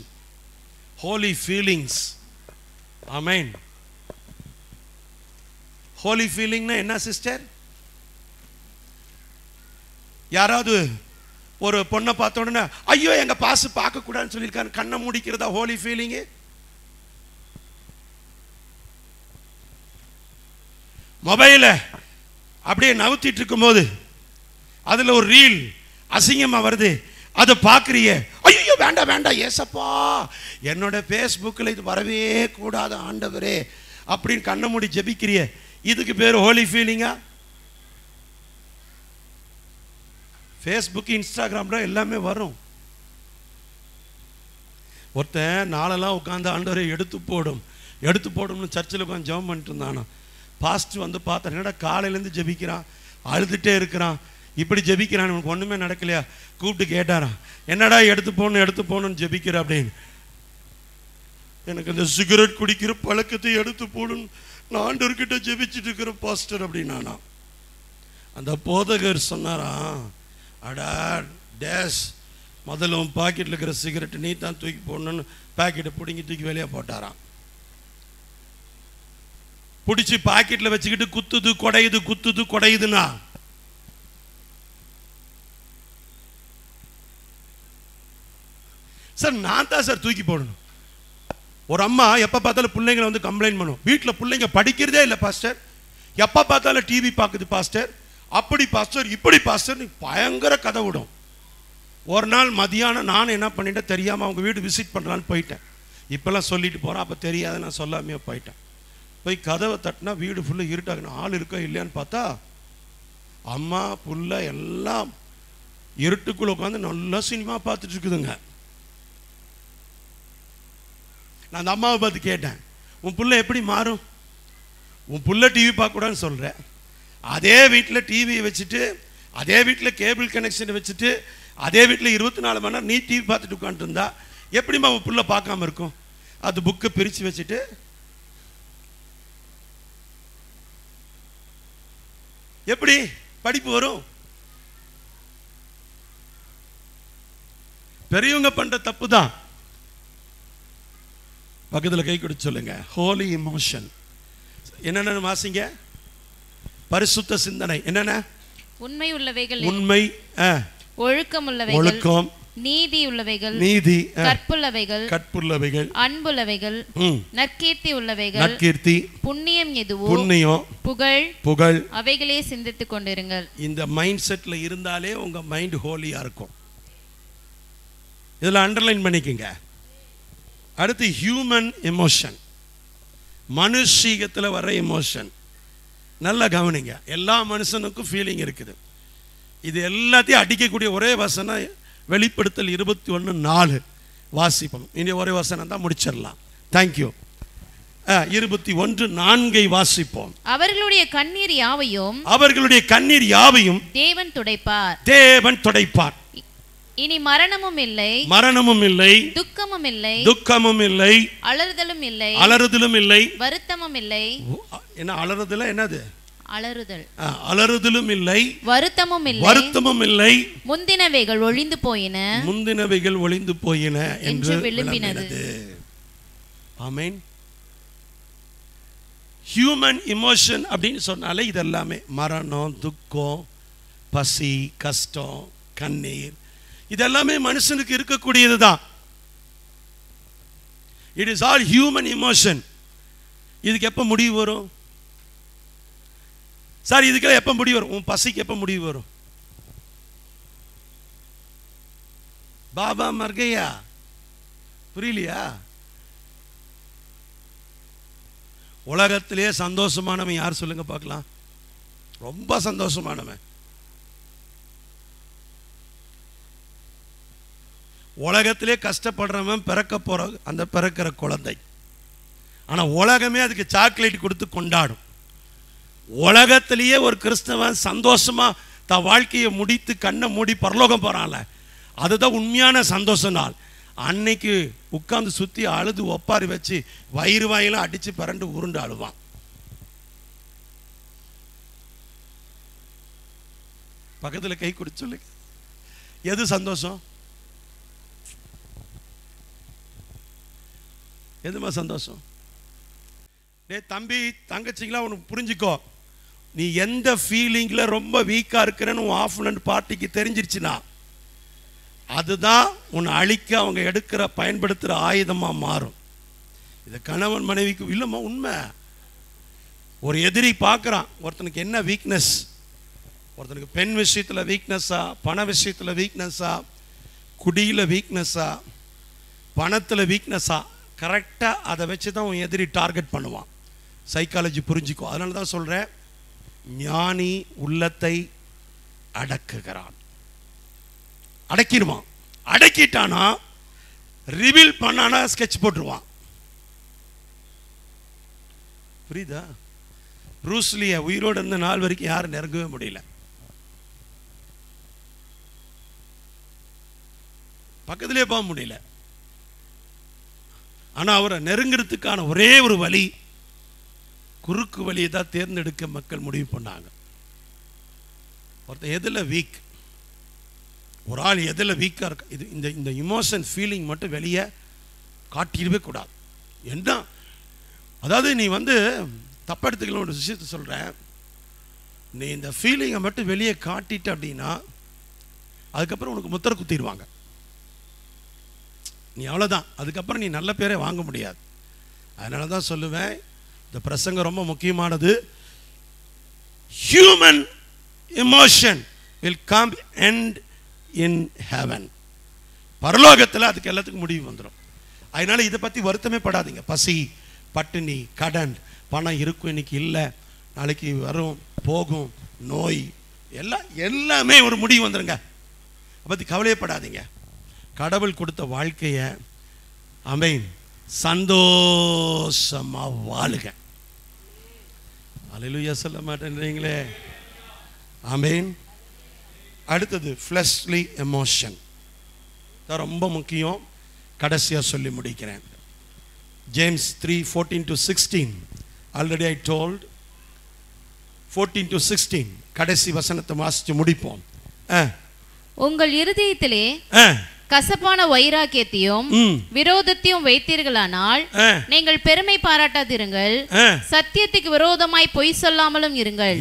holy feelings. Amen. holy feeling na enna sister? யாராவது ஒரு பொண்ணை பார்த்த உடனே ஐயோ எங்க பாஸ் பார்க்க கூடாதுன்னு சொல்லியிருக்காரு, கண்ணை மூடிக்கிறதா holy feeling? மொபைல அப்படியே நவுத்திட்டு இருக்கும்போது அதுல ஒரு ரீல் அசிங்கமா வருது, அதை பார்க்குறிய, ஐயோ வேண்டாம் வேண்டாம் ஏசப்பா, என்னோட ஃபேஸ்புக்கில் இது வரவே கூடாது ஆண்டவரே அப்படின்னு கண்ணை மூடி ஜெபிக்கிறிய, இதுக்கு பேர் ஹோலி ஃபீலிங்கா? ஃபேஸ்புக், இன்ஸ்டாகிராம்ல எல்லாமே வரும். ஒருத்தன் நாளெல்லாம் உட்காந்து ஆண்டவரை எடுத்து போடும்னு சர்ச்சில் உட்காந்து ஜெபம் பண்ணிட்டு இருந்தானா. பாஸ்ட் வந்து பார்த்தா, என்னடா காலையிலேருந்து ஜெபிக்கிறான், அழுதுகிட்டே இருக்கிறான், இப்படி ஜெபிக்கிறான், உனக்கு ஒன்றுமே நடக்கலையா? கூப்பிட்டு கேட்டாரான், என்னடா எடுத்து போகணும்னு ஜெபிக்கிற அப்படின்னு. எனக்கு இந்த சிகரெட் குடிக்கிற பழக்கத்தை எடுத்து போடணும், நான் ஆண்டவர்கிட்ட ஜெபிச்சுட்டு இருக்கிற பாஸ்டர் அப்படின்னானா. அந்த போதகர் சொன்னாராம், அடா டேஸ், முதல்ல உன் பாக்கெட்டில் இருக்கிற சிகரெட்டு நீ தான் தூக்கி போடணும்னு பாக்கெட்டை பிடிங்கி தூக்கி வெளியே போட்டாராம். பிடிச்சி பாக்கெட்டில் வச்சுக்கிட்டு குத்துது குடையுதுன்னா சார் நான் தான் சார் தூக்கி போடணும். ஒரு அம்மா எப்போ பார்த்தாலும் பிள்ளைங்களை வந்து கம்ப்ளைண்ட் பண்ணும், வீட்டில் பிள்ளைங்க படிக்கிறதே இல்லை பாஸ்டர், எப்போ பார்த்தாலும் டிவி பார்க்குது பாஸ்டர், அப்படி பாஸ்டர் இப்படி பாஸ்டர் பயங்கர கதை விடும். ஒரு நாள் மதியானம் நான் என்ன பண்ணிட்டேன் தெரியாமல் அவங்க வீடு விசிட் பண்ணலான்னு போயிட்டேன். இப்போல்லாம் சொல்லிட்டு போகிறேன், அப்போ தெரியாத நான் சொல்லாமையே போயிட்டேன். போய் கதவை தட்டினா வீடு ஃபுல்லாக இருட்டாகணும், ஆள் இருக்கா இல்லையான்னு பார்த்தா அம்மா புள்ள எல்லாம் இருட்டுக்குள்ளே உட்காந்து நல்லா சினிமா பார்த்துட்டு இருக்குதுங்க. நான் அந்த அம்மாவை பார்த்து கேட்டேன், உன் புள்ள எப்படி மாறும்? உன் புள்ள டிவி பார்க்கக்கூடாதுன்னு சொல்கிறேன், அதே வீட்டில் டிவியை வச்சுட்டு, அதே வீட்டில் கேபிள் கனெக்ஷனை வச்சுட்டு, அதே வீட்டில் 24 மணி நேரம் நீ டிவி பார்த்துட்டு உட்காந்துருந்தா எப்படிமா உன் புள்ள பார்க்காம இருக்கும்? அது புக்கை பிரித்து வச்சுட்டு எப்படி படிப்பு வரும்? பெரியவங்க பண்ற தப்பு தான். பக்கத்தில் கை கொடுத்து சொல்லுங்க, ஹோலி இமோஷன். என்னென்ன வாசிங்க? பரிசுத்த சிந்தனை என்னென்ன? உண்மை உள்ளவைகள், உண்மை, ஒழுக்கம் உள்ளவைகள், ஒழுக்கம், நீதி உள்ளவைகள், நீதி, கற்புள்ளவைகள், அன்புள்ளவைகள், நற்கீர்த்தி உள்ளவைகள், நற்கீர்த்தி, புண்ணியம் எதுவோ, புண்ணியம், புகழ், அவைகளே சிந்தித்துக் கொண்டிருங்கள். இந்த மைண்ட் செட்ல இருந்தாலே உங்க மைண்ட் ஹோலியா இருக்கும். இதெல்லாம் அண்டர்லைன் பண்ணிக்கங்க. அடுத்து ஹியூமன் எமோஷன், மனுஷீகத்தில் வர எமோஷன். நல்லா கவனிங்க, எல்லா மனுஷனுக்கும் ஃபீலிங் இருக்குது. இது எல்லாத்தையும் அடிக்கக்கூடிய ஒரே வசனம் வெளிப்படுத்தல் 21:4 வாசிப்போம். இனி ஒரே வசனம் தான் முடிச்சிடலாம். தேங்க்யூ. 21:4 வாசிப்போம். அவர்களுடைய கண்ணீர் யாவையும் தேவன் துடைப்பார். இனி மரணமும் இல்லை, துக்கமும் இல்லை, அலறுதலும் இல்லை, வருத்தமும் இல்லை. என்ன அலறுதல்? என்னது அலறுதல்? அலறுதலும் இல்லை, வருத்தமும் இல்லை. முந்தினவைகள் ஒளிந்து போயின என்று விளம்பினது. ஆமென். ஹியூமன் எமோஷன் அப்படின்னு சொன்னாலே இதெல்லாமே மரணம், துக்கம், பசி, கஷ்டம், கண்ணீர், இதெல்லாமே மனுஷனுக்கு இருக்கக்கூடியது தான். It is all human emotion. இதுக்கு எப்போ முடிவு வரும் சார்? இதுக்கெல்லாம் எப்போ முடிவு வரும்? உன் பசிக்கு எப்போ முடிவு வரும்? பாபா மர்கையா, புரியலையா? உலகத்திலே சந்தோஷமானவன் யார் சொல்லுங்க பார்க்கலாம்? ரொம்ப சந்தோஷமானவன். உலகத்திலே கஷ்டப்படுறவன் பிறக்க போற அந்த பிறக்கிற குழந்தை. ஆனா உலகமே அதுக்கு சாக்லேட் கொடுத்து கொண்டாடும். உலகத்திலேயே ஒரு கிறிஸ்தவன் சந்தோஷமா தன் வாழ்க்கையை முடித்து கண்ணை மூடி பரலோகம் போறான்ல, அதுதான் உண்மையான சந்தோஷ நாள். அன்னைக்கு உட்கார்ந்து சுத்தி அழுது ஒப்பாரி வச்சு வயிறு வாயிலாம் அடிச்சு பரண்டு உருண்டு அழுவான். பக்கத்துல கை கொடுத்து சொல்லு, எது சந்தோஷம்? எதுமா சந்தோஷம்? டே தம்பி தங்கச்சிங்களா, உனக்கு புரிஞ்சுக்கோ, நீ எந்த ஃபீலிங்ல ரொம்ப வீக்கா இருக்கிறன்னு உன் ஆஃப்னன்ட் பார்ட்டிக்கு தெரிஞ்சிருச்சுன்னா அதுதான் உன்னை அழிக்க அவங்க எடுக்கிற பயன்படுத்துகிற ஆயுதமா மாறும். இது கணவன் மனைவிக்கு இல்லைம்மா, உண்மை. ஒரு எதிரி பார்க்குறான், ஒருத்தனுக்கு என்ன வீக்னஸ், ஒருத்தனுக்கு பெண் விஷயத்தில் வீக்னஸா, பண விஷயத்தில் வீக்னஸா, குடியில் வீக்னஸா, பணத்தில் வீக்னஸா, கரெக்டாக அதை வச்சு தான் உன் எதிரி டார்கெட் பண்ணுவான். சைக்காலஜி புரிஞ்சுக்கோ. அதனால தான் சொல்கிறேன், ஞானி உள்ளத்தை அடக்குகிறான். அடக்கிடுவான். அடக்கிட்டானா ரிவீல் பண்ணானா ஸ்கெட்ச் போட்டுருவான். புரியுதா? ப்ரூஸ்லிய உயிரோடு இருந்த நாள் வரைக்கும் யாரும் நெருங்கவே முடியல. பக்கத்திலே போக முடியல. ஆனா அவரை நெருங்கிறதுக்கான ஒரே ஒரு வழி, குறுக்கு வழியை தான் தேர்ந்தெடுக்க மக்கள் முடிவு பண்ணாங்க. ஒருத்தர் எதில் வீக், ஒரு ஆள் எதில் வீக்காக இருக்க, இது இந்த இமோஷன் ஃபீலிங் மட்டும் வெளியே காட்டிடவே கூடாது. என்ன அதாவது நீ தப்ப எடுத்துக்கலாம். ஒரு விஷயத்தை சொல்கிறேன், நீ இந்த ஃபீலிங்கை மட்டும் வெளியே காட்டிட்ட அப்படின்னா அதுக்கப்புறம் உனக்கு முத்திரை குத்திடுவாங்க. நீ அவ்வளோதான், அதுக்கப்புறம் நீ நல்ல பேரே வாங்க முடியாது. அதனால தான் சொல்லுவேன், இந்த பிரசங்கம் ரொம்ப முக்கியமானது. Human emotion will come end in heaven. பரலோகத்தில் அதுக்கு எல்லாத்துக்கும் முடிவு வந்துடும். அதனால இதை பற்றி வருத்தமே படாதீங்க. பசி, பட்டினி, கடன், பணம் இருக்கும், இன்னைக்கு இல்லை, நாளைக்கு வரும் போகும், நோய், எல்லாமே ஒரு முடிவு வந்துடுங்க. அதை பற்றி கவலையப்படாதீங்க. கடவுள் கொடுத்த வாழ்க்கையை ஆமென் சந்தோஷமா வாழுங்க. அல்லேலூயா சொல்ல மாட்டேன்றீங்களே? ஆமென். அடுத்தது ஃப்ளஷ்லி எமோஷன் தான் ரொம்ப முக்கியம். கடைசியா சொல்லி முடிக்கிறேன். James 3:14-16. Already I told 14 to 16 கடைசி வசனத்தை வாசிச்சு முடிப்போம். உங்கள் இருதயத்திலே கசப்பான வைராக்கியத்தையும் விரோதத்தையும் வைத்தீர்களானால் நீங்கள் பெருமை பாராட்டாதிருங்கள், சத்தியத்துக்கு விரோதமாய் பொய் சொல்லாமலும் இருங்கள்.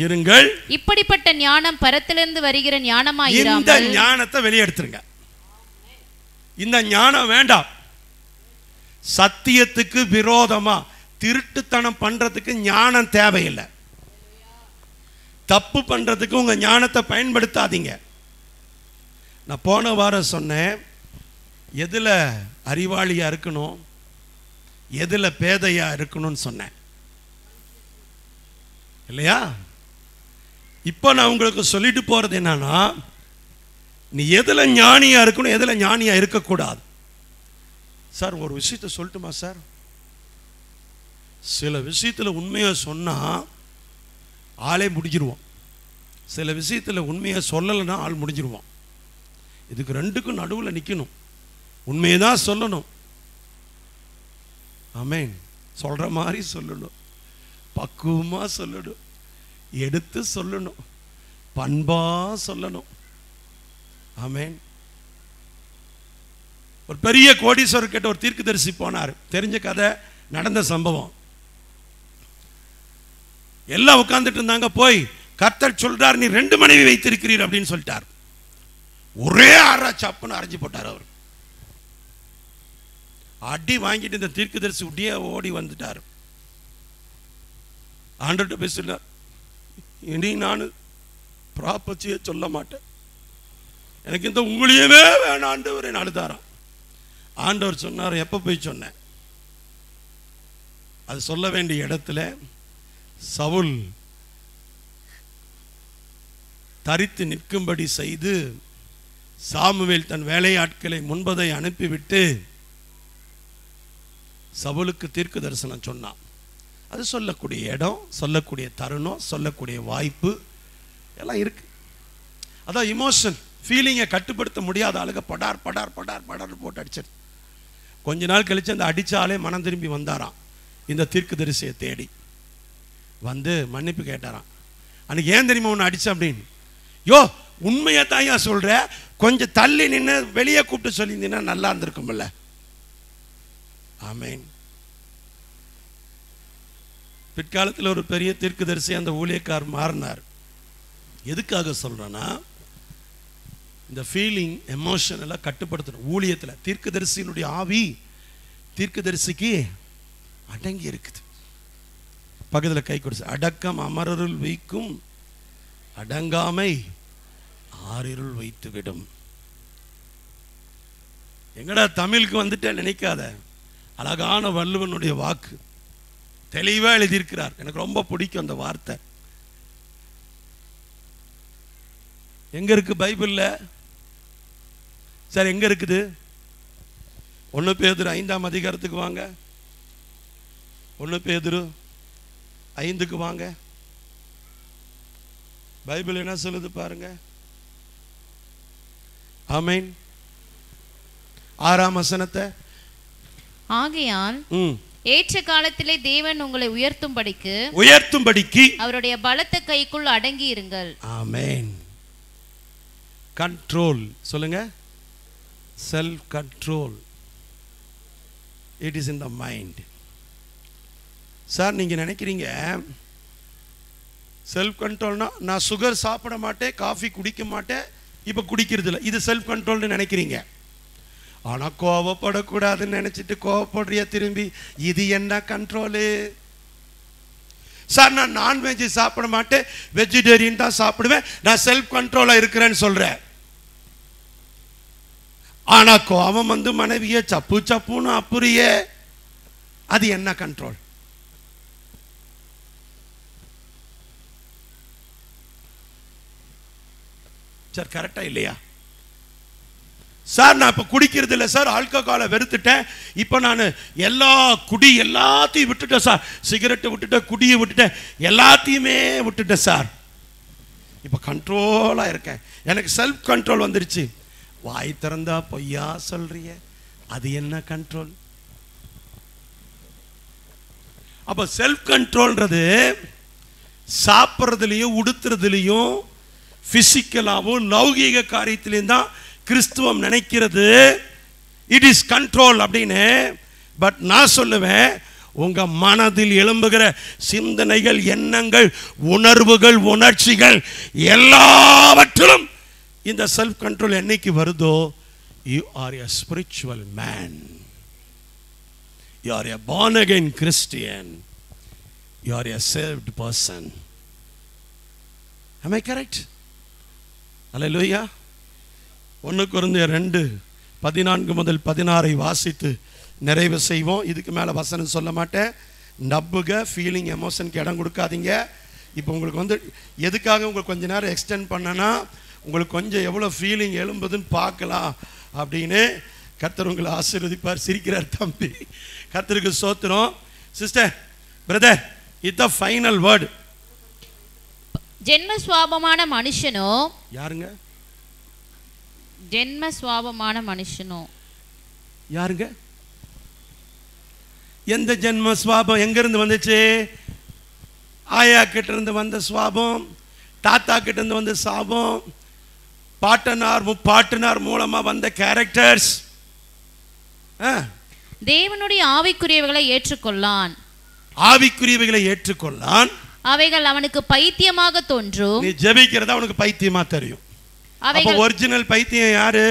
இப்படிப்பட்ட ஞானம் பரத்திலிருந்து வருகிற ஞானமாயிராமல் இந்த ஞானத்தை வெளியெடுத்துருங்க. இந்த ஞானம் வேண்டாம். சத்தியத்துக்கு விரோதமா திருட்டுத்தனம் பண்றதுக்கு ஞானம் தேவையில்லை. தப்பு பண்றதுக்கு உங்க ஞானத்தை பயன்படுத்தாதீங்க. நான் போன வாரம் சொன்னேன், எதுல அறிவாளியா இருக்கணும், எதுல பேதையா இருக்கணும்னு சொன்னேன் இல்லையா? இப்போ நான் உங்களுக்கு சொல்லிட்டு போறது என்னன்னா, நீ எதுல ஞானியா இருக்கணும், எதுல ஞானியா இருக்கக்கூடாது. சார் ஒரு விஷயத்தை சொல்லட்டுமா சார்? சில விஷயத்துல உண்மையா சொன்னா ஆளே முடிஞ்சிருவோம், சில விஷயத்துல உண்மையா சொல்லலைன்னா ஆள் முடிஞ்சிருவான். இதுக்கு ரெண்டுக்கும் நடுவில் நிற்கணும். உண்மையை தான் சொல்லணும். ஆமென். சொல்ற மாதிரி சொல்லணும், பக்குவமா சொல்லணும், எடுத்து சொல்லணும், பண்பா சொல்லணும். ஆமென். ஒரு பெரிய கோடீஸ்வரர் கிட்ட ஒரு தீர்க்கதரிசி போனார். தெரிஞ்ச கதை, நடந்த சம்பவம். எல்லாம் உட்கார்ந்துட்டு இருந்தாங்க. போய் கர்த்தர் சொல்றார், நீ 2 மனைவி வைத்திருக்கிறீர் அப்படின்னு சொல்லிட்டார். ஒரே ஆறா சப்புன்னு அரைஞ்சு போட்டார். அவர் அடி வாங்கிட்டு இந்த தீர்க்கதரிசி உடைய ஓடி வந்துட்டார். ஆண்டவர்கிட்ட போய் சொன்னார், இனி நான் ப்ராப்பர்ட்டியை சொல்ல மாட்டேன், எனக்கு இந்த உங்களையுமே வேணாம் ஆண்டவரே அழுதாராம். ஆண்டவர் சொன்னார், எப்போ போய் சொன்னேன்? அது சொல்ல வேண்டிய இடத்துல சவுல் தரித்து நிற்கும்படி செய்து சாமுவேல் தன் வேலையாட்களை முன்பதை அனுப்பிவிட்டு சவுலுக்கு தீர்க்க தரிசனம் சொன்னான். அது சொல்லக்கூடிய இடம், சொல்லக்கூடிய தருணம், சொல்லக்கூடிய வாய்ப்பு எல்லாம் இருக்கு. அதான் இமோஷன், ஃபீலிங்கை கட்டுப்படுத்த முடியாத ஆளுங்க படார் படார் படார் படார் போட்டு அடிச்சிரு. கொஞ்ச நாள் கழிச்சு அந்த அடித்தாலே மனம் திரும்பி வந்தாராம். இந்த தீர்க்கதரிசியை தேடி வந்து மன்னிப்பு கேட்டாராம். அன்னைக்கு ஏன் தெரியுமா ஒன்று அடிச்ச அப்படின்னு? யோ உண்மையை தான் ஏன் சொல்ற, கொஞ்சம் தள்ளி நின்று வெளியே கூப்பிட்டு சொல்லியிருந்தீங்கன்னா நல்லா இருந்திருக்கும்ல. ஆமேன். பிற்காலத்தில் ஒரு பெரிய தீர்க்கதரிசி அந்த ஊழியக்கார் மாறினார். எதுக்காக சொல்றேன்னா, இந்த ஃபீலிங் எமோஷன் எல்லாம் கட்டுப்படுத்தணும். ஊழியத்தில் தீர்க்கதரிசியினுடைய ஆவி தீர்க்கதரிசிக்கு அடங்கி இருக்குது. பக்கத்தில் கை கொடுத்து, அடக்கம் அமரருள் வைக்கும், அடங்காமை ஆறிருள் வைத்து விடும். எங்கடா தமிழுக்கு வந்துட்டே நினைக்காத, அழகான வள்ளுவனுடைய வாக்கு தெளிவா எழுதியிருக்கிறார். எனக்கு ரொம்ப பிடிக்கும் அந்த வார்த்தை. எங்க இருக்கு பைபிள்ல? சார் எங்க இருக்குது? 1 பேதுரு 5ஆம் அதிகாரத்துக்கு வாங்க. 1 பேதுரு 5க்கு வாங்க. பைபிள் என்ன சொல்லுது பாருங்க. ஆமென். 6ஆம் வசனத்தை, ஆகையால் ஏற்ற காலத்திலே தேவன் உங்களை உயர்த்தும்படிக்கு அவருடைய பலத்த கைக்குள் அடங்கி இருங்கள். ஆமென். கண்ட்ரோல் சொல்லுங்க. Self control, it is in the mind. Sir நீங்க நினைக்கிறீங்க செல்ஃப் கண்ட்ரோல்னா நான் சுகர் சாப்பிட மாட்டேன், காஃபி குடிக்க மாட்டேன், இப்போ குடிக்கிறது இல்லை, இது செல்ஃப் கண்ட்ரோல்னு நினைக்கிறீங்க. ஆனால் கோவப்படக்கூடாதுன்னு நினைச்சிட்டு கோவப்படுறிய திரும்பி, இது என்ன கண்ட்ரோலு? சார் நான் நான்வெஜ் சாப்பிட மாட்டேன், வெஜிடேரியன் தான் சாப்பிடுவேன், நான் செல்ஃப் கண்ட்ரோலாக இருக்கிறேன்னு சொல்றேன். ஆனால் கோவம் வந்து மனைவியை சப்பு சப்புன்னு அப்புறியே, அது என்ன கண்ட்ரோல்? சார் கரெக்டா இல்லையா? சார் நான் இப்போ குடிக்கிறது இல்லை சார், ஆல்கஹாலை வெறுத்துட்டேன், இப்போ நான் எல்லாத்தையும் விட்டுட்டேன் சார், சிகரெட்டை விட்டுட்டேன், குடியை விட்டுட்டேன், எல்லாத்தையுமே விட்டுட்டேன் சார், இப்போ கண்ட்ரோலாக இருக்கேன், எனக்கு செல்ஃப் கண்ட்ரோல் வந்துருச்சு. வாய் திறந்தா பொய்யா சொல்றிய, அது என்ன கண்ட்ரோல்? அப்போ செல்ஃப் கண்ட்ரோல்ன்றது சாப்பிட்றதுலையும் உடுத்துறதுலையும் பிசிக்கலாகவும் லௌகீக காரியத்திலையும் தான் கிறிஸ்துவம் நினைக்கிறது இட் இஸ் கண்ட்ரோல் அப்படின்னு. பட் நான் சொல்லுவேன், உங்க மனதில் எழும்புகிற சிந்தனைகள், எண்ணங்கள், உணர்வுகள், உணர்ச்சிகள் எல்லாவற்றிலும் இந்த செல்ஃப் கண்ட்ரோல் என்னைக்கு வருதோ, you are a spiritual man, you are a born again Christian, you are a saved person. Am I correct? Hallelujah. 1 கொரிந்தியர் 2:14 முதல் 16 வாசித்து நிறைவு செய்வோம். இதுக்கு மேலே வசனம் சொல்ல மாட்டேன். நம்புக, ஃபீலிங் எமோஷனுக்கு இடம் கொடுக்காதீங்க. இப்போ உங்களுக்கு வந்து எதுக்காக உங்களுக்கு கொஞ்ச நேரம் எக்ஸ்டெண்ட் பண்ணனா, உங்களுக்கு கொஞ்சம் எவ்வளோ ஃபீலிங் எழும்புதுன்னு பார்க்கலாம் அப்படின்னு. கர்த்தர் உங்களை ஆசீர்வதிப்பார். சிரிக்கிறார் தம்பி, கர்த்தருக்கு ஸ்தோத்திரம். சிஸ்டர், பிரதர், இதுதான் ஃபைனல் வேர்டு. ஜென்ம சுவாபமான மனுஷனோ, யாருங்க? ஜென்ம சுவாபமான மனுஷனோ யாருங்க? எந்த ஜென்ம சுவாபம் எங்க இருந்து வந்துச்சு? ஆயா கிட்ட இருந்து வந்த சுவாபம், தாத்தா கிட்ட இருந்து வந்த சாபம், பாட்டனார் முப்பாட்டனார் மூலமா வந்த கேரக்டர்ஸ். தேவனுடைய ஆவிக்குரியவைகளை ஏற்றுக்கொள்ளான், ஆவிக்குரியவைகளை ஏற்றுக்கொள்ளான், அவைகள் அவனுக்கு பைத்தியமாக தோன்றும். நீ ஜெபிக்கிறது அவனுக்கு பைத்தியமா தெரியும். அப்ப ஒரிஜினல் பைத்தியம் யாரு?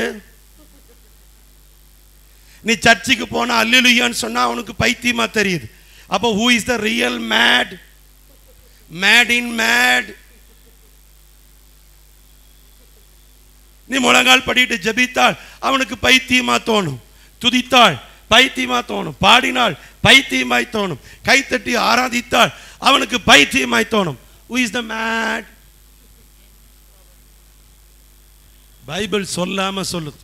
நீ சர்ச்சுக்கு போனா அல்லேலூயான்னு சொன்னா அவனுக்கு பைத்தியமா தெரியுது. அப்ப who is the real mad? Mad in mad. நீ முழங்கால் படிட்டு ஜெபித்தால் அவனுக்கு பைத்தியமா தோணும். துதித்தாள் பைத்தியமா தோணும். பாடினாள் பைத்தியமாய் தோணும். கைத்தட்டி ஆராதித்தாள் அவனுக்கு பைத்தியமாய் தோணும். who is the mad? Bible சொல்லாம சொல்லுது.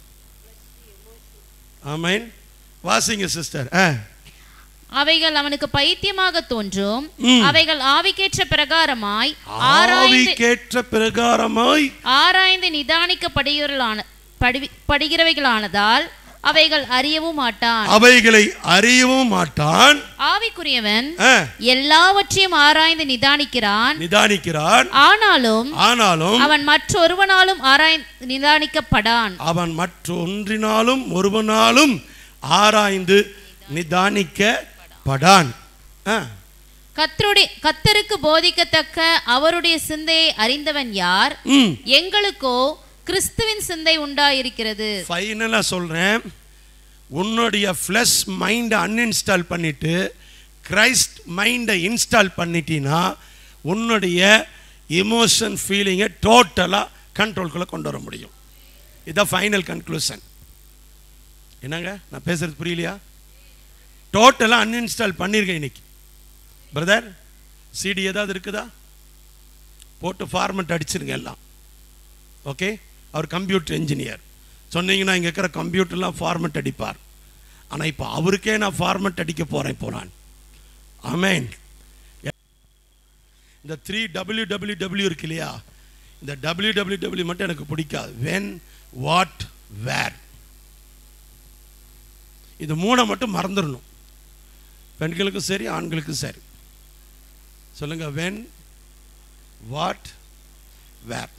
ஆமென். வாசிங்க சிஸ்டர். அவைகள் அவனுக்கு பைத்தியமாக தோன்றும். அவைகள் ஆவிக்கேற்ற பிரகாரமாய் ஆராய்ந்து நிதானிக்கப்படுகிறவைகளானதால் அவைகளை அறியவும் மாட்டான். ஆவிக்குரியவன் எல்லாவற்றையும் ஆராய்ந்து நிதானிக்கிறான். ஆனாலும் அவன் மற்றொருவனாலும் ஆராய்ந்து நிதானிக்கப்படான். அவன் மற்றொன்றினாலும் ஒருவனாலும் ஆராய்ந்து நிதானிக்கப்படான். கர்த்தருக்கு போதிக்கத்தக்க அவருடைய சிந்தையை அறிந்தவன் யார்? எங்களுக்கோ கிறிஸ்துவின் சிந்தை உண்டாயிருக்கிறது. ஃபைனலா சொல்றேன், உன்னுடைய ஃப்ளஷ் மைண்டை அன்இன்ஸ்டால் பண்ணிட்டு கிரைஸ்ட் மைண்டை இன்ஸ்டால் பண்ணிட்டீன்னா உன்னுடைய எமோஷன் ஃபீலிங்கை டோட்டலாக கண்ட்ரோல்குள்ளே கொண்டு வர முடியும். இதுதான் ஃபைனல் கன்க்ளூஷன். என்னங்க நான் பேசுறது புரியலையா? டோட்டலாக அன்இன்ஸ்டால் பண்ணியிருக்கேன் இன்னைக்கு. பிரதர் சிடி ஏதாவது இருக்குதா? போட்டு ஃபார்மெட் அடிச்சிருங்க எல்லாம். ஓகே, அவர் கம்ப்யூட்டர் இன்ஜினியர். சொன்னீங்கன்னா இங்கே இருக்கிற கம்ப்யூட்டர்லாம் ஃபார்மெட் அடிப்பார். ஆனால் இப்போ அவருக்கே நான் ஃபார்மெட் அடிக்க போகிறேன் இப்போ நான். ஆமென். இந்த 3 இருக்கு இல்லையா, இந்த www மட்டும் எனக்கு பிடிக்காது. when, what, where. இது 3 மட்டும் மறந்துடணும். பெண்களுக்கும் சரி ஆண்களுக்கும் சரி. சொல்லுங்க, when, what, where.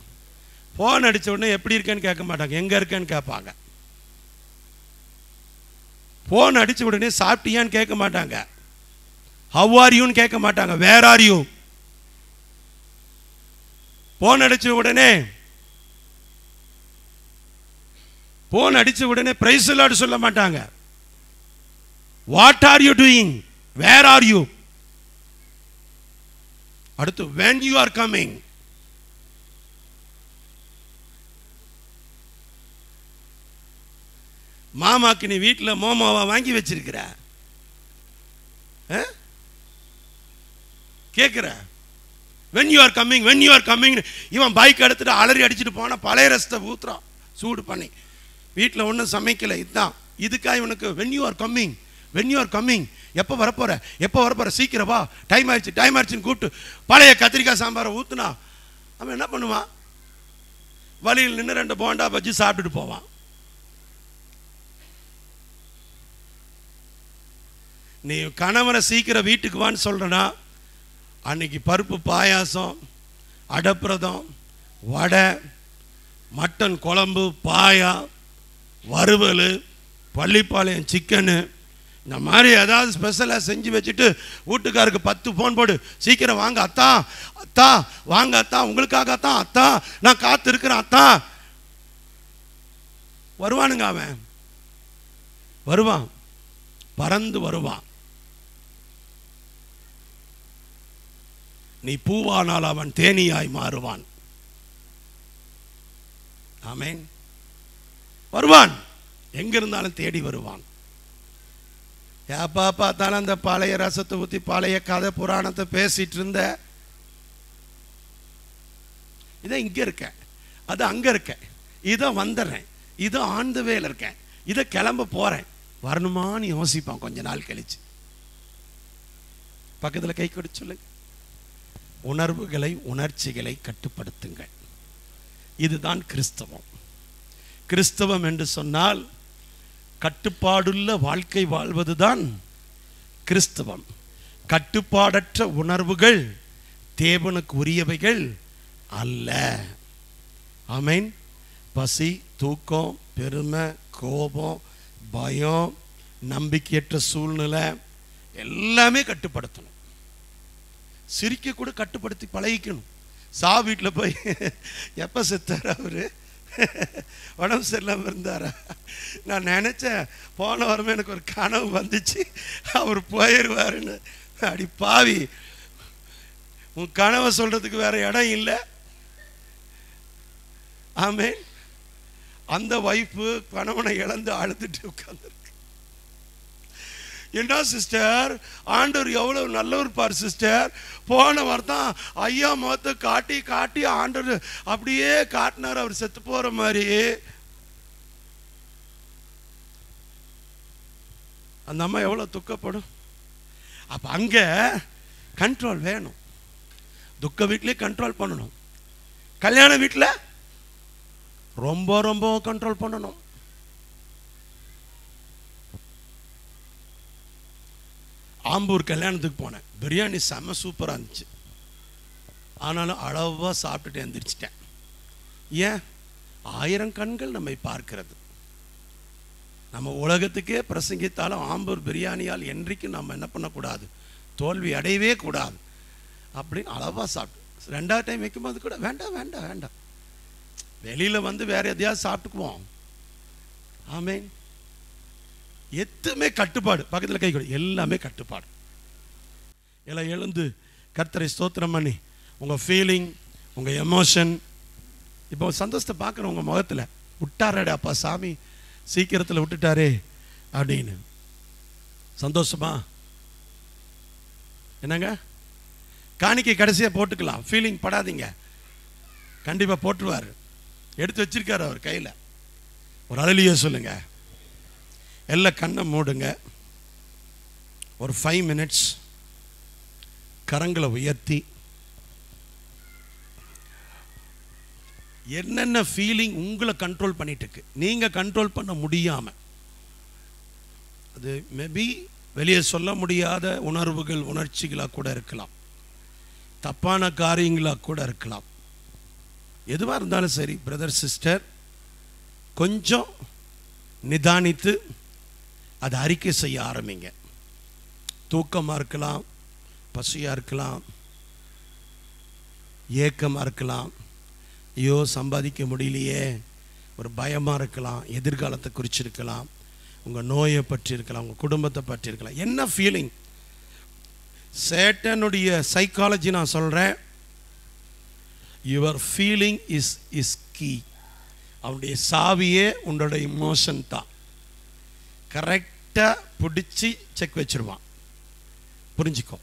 ஃபோன் அடித்த உடனே எப்படி இருக்கேன்னு கேட்க மாட்டாங்க, எங்கே இருக்கேன்னு கேட்பாங்க. ஃபோன் அடித்த உடனே சாப்பிட்டியான்னு கேட்க மாட்டாங்க, ஹவ் ஆர் யூன்னு கேட்க மாட்டாங்க, வேர் ஆர் யூ. ஃபோன் அடித்த உடனே பிரைஸ் தி லார்ட் சொல்ல மாட்டாங்க, what are you doing, where are you. அடுத்து when you are coming. மாமாக்கு நீ வீட்டில் மோமோவா வாங்கி வச்சிருக்கிற கேட்குற. when you are coming இவன் பைக் எடுத்துட்டு அலறி அடிச்சுட்டு போனா பழைய ரசத்தை ஊத்துறான் சூடு பண்ணி. வீட்டில் ஒன்றும் சமைக்கலை. இதுதான் இதுக்காக இவனுக்கு when you are coming எப்போ வரப்போற சீக்கிரம் வா, டைம் ஆயிடுச்சுன்னு கூப்பிட்டு பழைய கத்திரிக்காய் சாம்பாரை ஊத்துனா அவன் என்ன பண்ணுவான்? வழியில் நின்று 2 போண்டா பஜ்ஜி சாப்பிட்டுட்டு போவான். நீ கணவரை சீக்கிரம் வீட்டுக்கு வான்னு சொல்றனா, அன்னைக்கு பருப்பு பாயாசம், அடப்பிரதம், வடை, மட்டன் குழம்பு, பாயா, வறுவல், பள்ளிப்பாளையம் சிக்கனு, இந்த மாதிரி ஏதாவது ஸ்பெஷலாக செஞ்சு வச்சுட்டு வீட்டுக்காருக்கு 10 ஃபோன் போடு, சீக்கிரம் வாங்க அத்தா, வாங்க அத்தா, உங்களுக்காக அத்தா நான் காத்து இருக்கிறேன் அத்தா. வருவானுங்க, அவன் வருவான், பறந்து வருவான். நீ பூவானால் அவன் தேனியாய் மாறுவான். ஆமென். வருவான், எங்கிருந்தாலும் தேடி வருவான். எப்பா பார்த்தாலும் அந்த பழைய ரசத்தை ஊற்றி பழைய கதை புராணத்தை பேசிட்டு இருந்த, இதை இங்க இருக்க, அது அங்க இருக்க, இதை வந்துடுறேன், இதை ஆன் த வேல இருக்கேன், இதை கிளம்ப போறேன், வரணுமான்னு யோசிப்பான் கொஞ்ச நாள் கழிச்சு. பக்கத்தில் கை கொடு சொல்லுங்க. உணர்ச்சிகளை கட்டுப்படுத்துங்கள். இதுதான் கிறிஸ்தவம். கிறிஸ்தவம் என்று சொன்னால் கட்டுப்பாடுள்ள வாழ்க்கை வாழ்வதுதான் கிறிஸ்தவம். கட்டுப்பாடற்ற உணர்வுகள் தேவனுக்கு உரியவைகள் அல்ல. ஆமென். பசி, தூக்கம், பெருமை, கோபம், பயம், நம்பிக்கையற்ற சூழ்நிலை எல்லாமே கட்டுப்படுத்தணும். சிரிக்க கூட கட்டுப்படுத்தி பழகிக்கணும். வீட்டில் போய் எப்போ செத்தார் அவரு, உடம்பு சரியில்லாமல் இருந்தாரா? நான் நினச்சேன் போன வாரமே எனக்கு ஒரு கனவு வந்துச்சு அவர் போயிடுவாருன்னு. அடி பாவி, உன் கனவை சொல்றதுக்கு வேற இடம் இல்லை. ஆமென். அந்த வைப்பு கணவனை இழந்து அழுதுட்டு உட்கார்ந்துருக்கு. என்ன சிஸ்டர், ஆண்டவர் எவ்வளவு நல்லவர் பார் சிஸ்டர். போன வாரம் ஐயா முகத்தை காட்டி காட்டி ஆண்டவர் அப்படியே காட்டினார், அவர் செத்து போற மாதிரி. அந்த அம்மா எவ்வளவு துக்கப்படும். அப்ப அங்க கண்ட்ரோல் வேணும். துக்க வீட்டிலே கண்ட்ரோல் பண்ணணும், கல்யாண வீட்டில் ரொம்ப ரொம்ப கண்ட்ரோல் பண்ணணும். ஆம்பூர் கல்யாணத்துக்கு போனேன். பிரியாணி செம்ம சூப்பராக இருந்துச்சு. ஆனாலும் அளவாக சாப்பிட்டுட்டு எந்திரிச்சிட்டேன். ஏன்? 1000 கண்கள் நம்மை பார்க்கிறது. நம்ம உலகத்துக்கே பிரசங்கித்தாலும் ஆம்பூர் பிரியாணியால் என்றைக்கும் நம்ம என்ன பண்ணக்கூடாது, தோல்வி அடையவே கூடாது அப்படின்னு அளவாக சாப்பிட்டு 2வது டைம் வைக்கும்போது கூட வேண்டாம் வேண்டாம் வேண்டாம், வெளியில் வந்து வேற எதையாவது சாப்பிட்டுக்குவோம். ஆமென். எதுவுமே கட்டுப்பாடு. பக்கத்தில் கை கொடு. எல்லாமே கட்டுப்பாடு. எல்லாம் எழுந்து கர்த்தரை ஸ்தோத்திரம் பண்ணி உங்கள் ஃபீலிங், உங்கள் எமோஷன், இப்போ சந்தோஷத்தை பார்க்குறோம் உங்கள் முகத்தில். விட்டாரடா அப்பா சாமி, சீக்கிரத்தில் விட்டுட்டாரே அப்படின்னு சந்தோஷமா? என்னங்க, காணிக்கை கடைசியாக போட்டுக்கலாம், ஃபீலிங் படாதீங்க. கண்டிப்பாக போட்டுருவார். எடுத்து வச்சிருக்காரு அவர் கையில். ஒரு அழலிய சொல்லுங்க. எல்லாம் கண்ணை மூடுங்க. ஒரு 5 மினிட்ஸ் கரங்களை உயர்த்தி என்னென்ன ஃபீலிங் உங்களை கண்ட்ரோல் பண்ணிட்டு இருக்கு, நீங்க கண்ட்ரோல் பண்ண முடியாம, அது மேபி வெளியே சொல்ல முடியாத உணர்வுகள், உணர்ச்சிகளாக கூட இருக்கலாம், தப்பான காரியங்களாக கூட இருக்கலாம். எதுவாக இருந்தாலும் சரி பிரதர் சிஸ்டர், கொஞ்சம் நிதானித்து அதை அறிக்கை செய்ய ஆரம்பிங்க. தூக்கமாக இருக்கலாம், பசியாக இருக்கலாம், ஏக்கமாக இருக்கலாம், ஐயோ சம்பாதிக்க முடியலையே, ஒரு பயமாக இருக்கலாம், எதிர்காலத்தை குறிச்சிருக்கலாம், உங்கள் நோயை பற்றி இருக்கலாம், உங்கள் குடும்பத்தை பற்றி இருக்கலாம். என்ன ஃபீலிங்? சேட்டனுடைய சைக்காலஜி நான் சொல்கிறேன், யுவர் ஃபீலிங் இஸ் கீ. அவனுடைய சாவியே உன்னோட இமோஷன் தான். கரெக்டாக பிடிச்சி செக் வச்சிருவான். புரிஞ்சுக்கோ.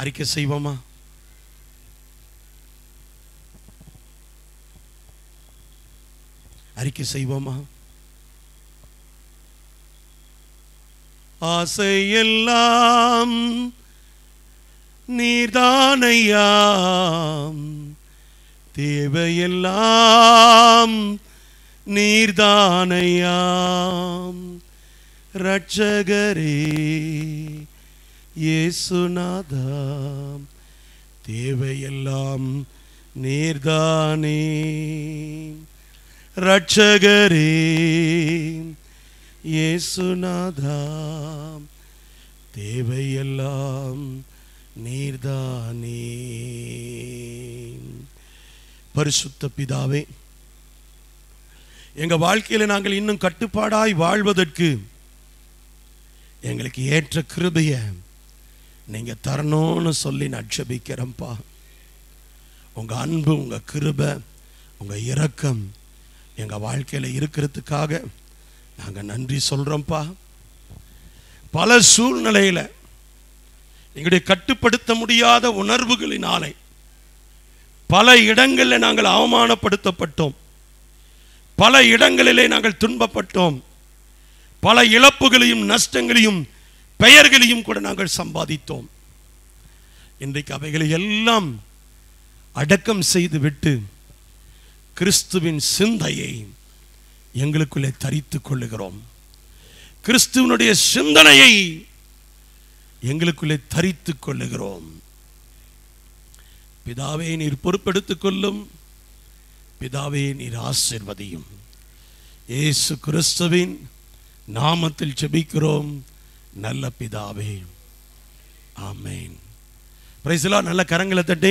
அறிக்கை செய்வோமா? அறிக்கை செய்வோமா? ஆசையெல்லாம் நீர்தானையாம், தேவையெல்லாம் நீர்தானையாம், ரட்சகரே இயேசுநாதாம், தேவையெல்லாம் நீர்தானே. ரட்சகரே இயேசுநாதாம், தேவையெல்லாம் நீர்தானே. பரிசுத்த பிதாவே, எங்க வாழ்க்கையில் நாங்கள் இன்னும் கட்டுப்பாடாய் வாழ்வதற்கு எங்களுக்கு ஏற்ற கிருபையை நீங்க தரணும்னு சொல்லி நான் ஜெபிக்கிறேன்ப்பா. உங்க அன்பு, உங்க கிருபை, உங்க இரக்கம் எங்க வாழ்க்கையில இருக்கிறதுக்காக நாங்க நன்றி சொல்றோம்ப்பா. பல சூழ்நிலையில எங்களுடைய கட்டுப்படுத்த முடியாத உணர்வுகளினாலே பல இடங்களில் நாங்கள் அவமானப்படுத்தப்பட்டோம், பல இடங்களிலே நாங்கள் துன்பப்பட்டோம், பல இழப்புகளையும் நஷ்டங்களையும் பெயர்களையும் கூட நாங்கள் சம்பாதித்தோம். இன்றைக்கு அவைகளை எல்லாம் அடக்கம் செய்து விட்டு கிறிஸ்துவின் சிந்தையை எங்களுக்குள்ளே தரித்துக் கொள்ளுகிறோம். கிறிஸ்துவனுடைய சிந்தனையை எங்களுக்குள்ளே தரித்துக் கொள்ளுகிறோம். பிதாவே நீர் பொறுப்பெடுத்துக் கொள்ளும். பிதாவே நீர் ஆசீர்வதியும். இயேசு கிறிஸ்துவின் நாமத்தில் ஜெபிக்கிறோம் நல்ல பிதாவே, ஆமென். Praise the Lord. நல்ல கரங்களை தட்டி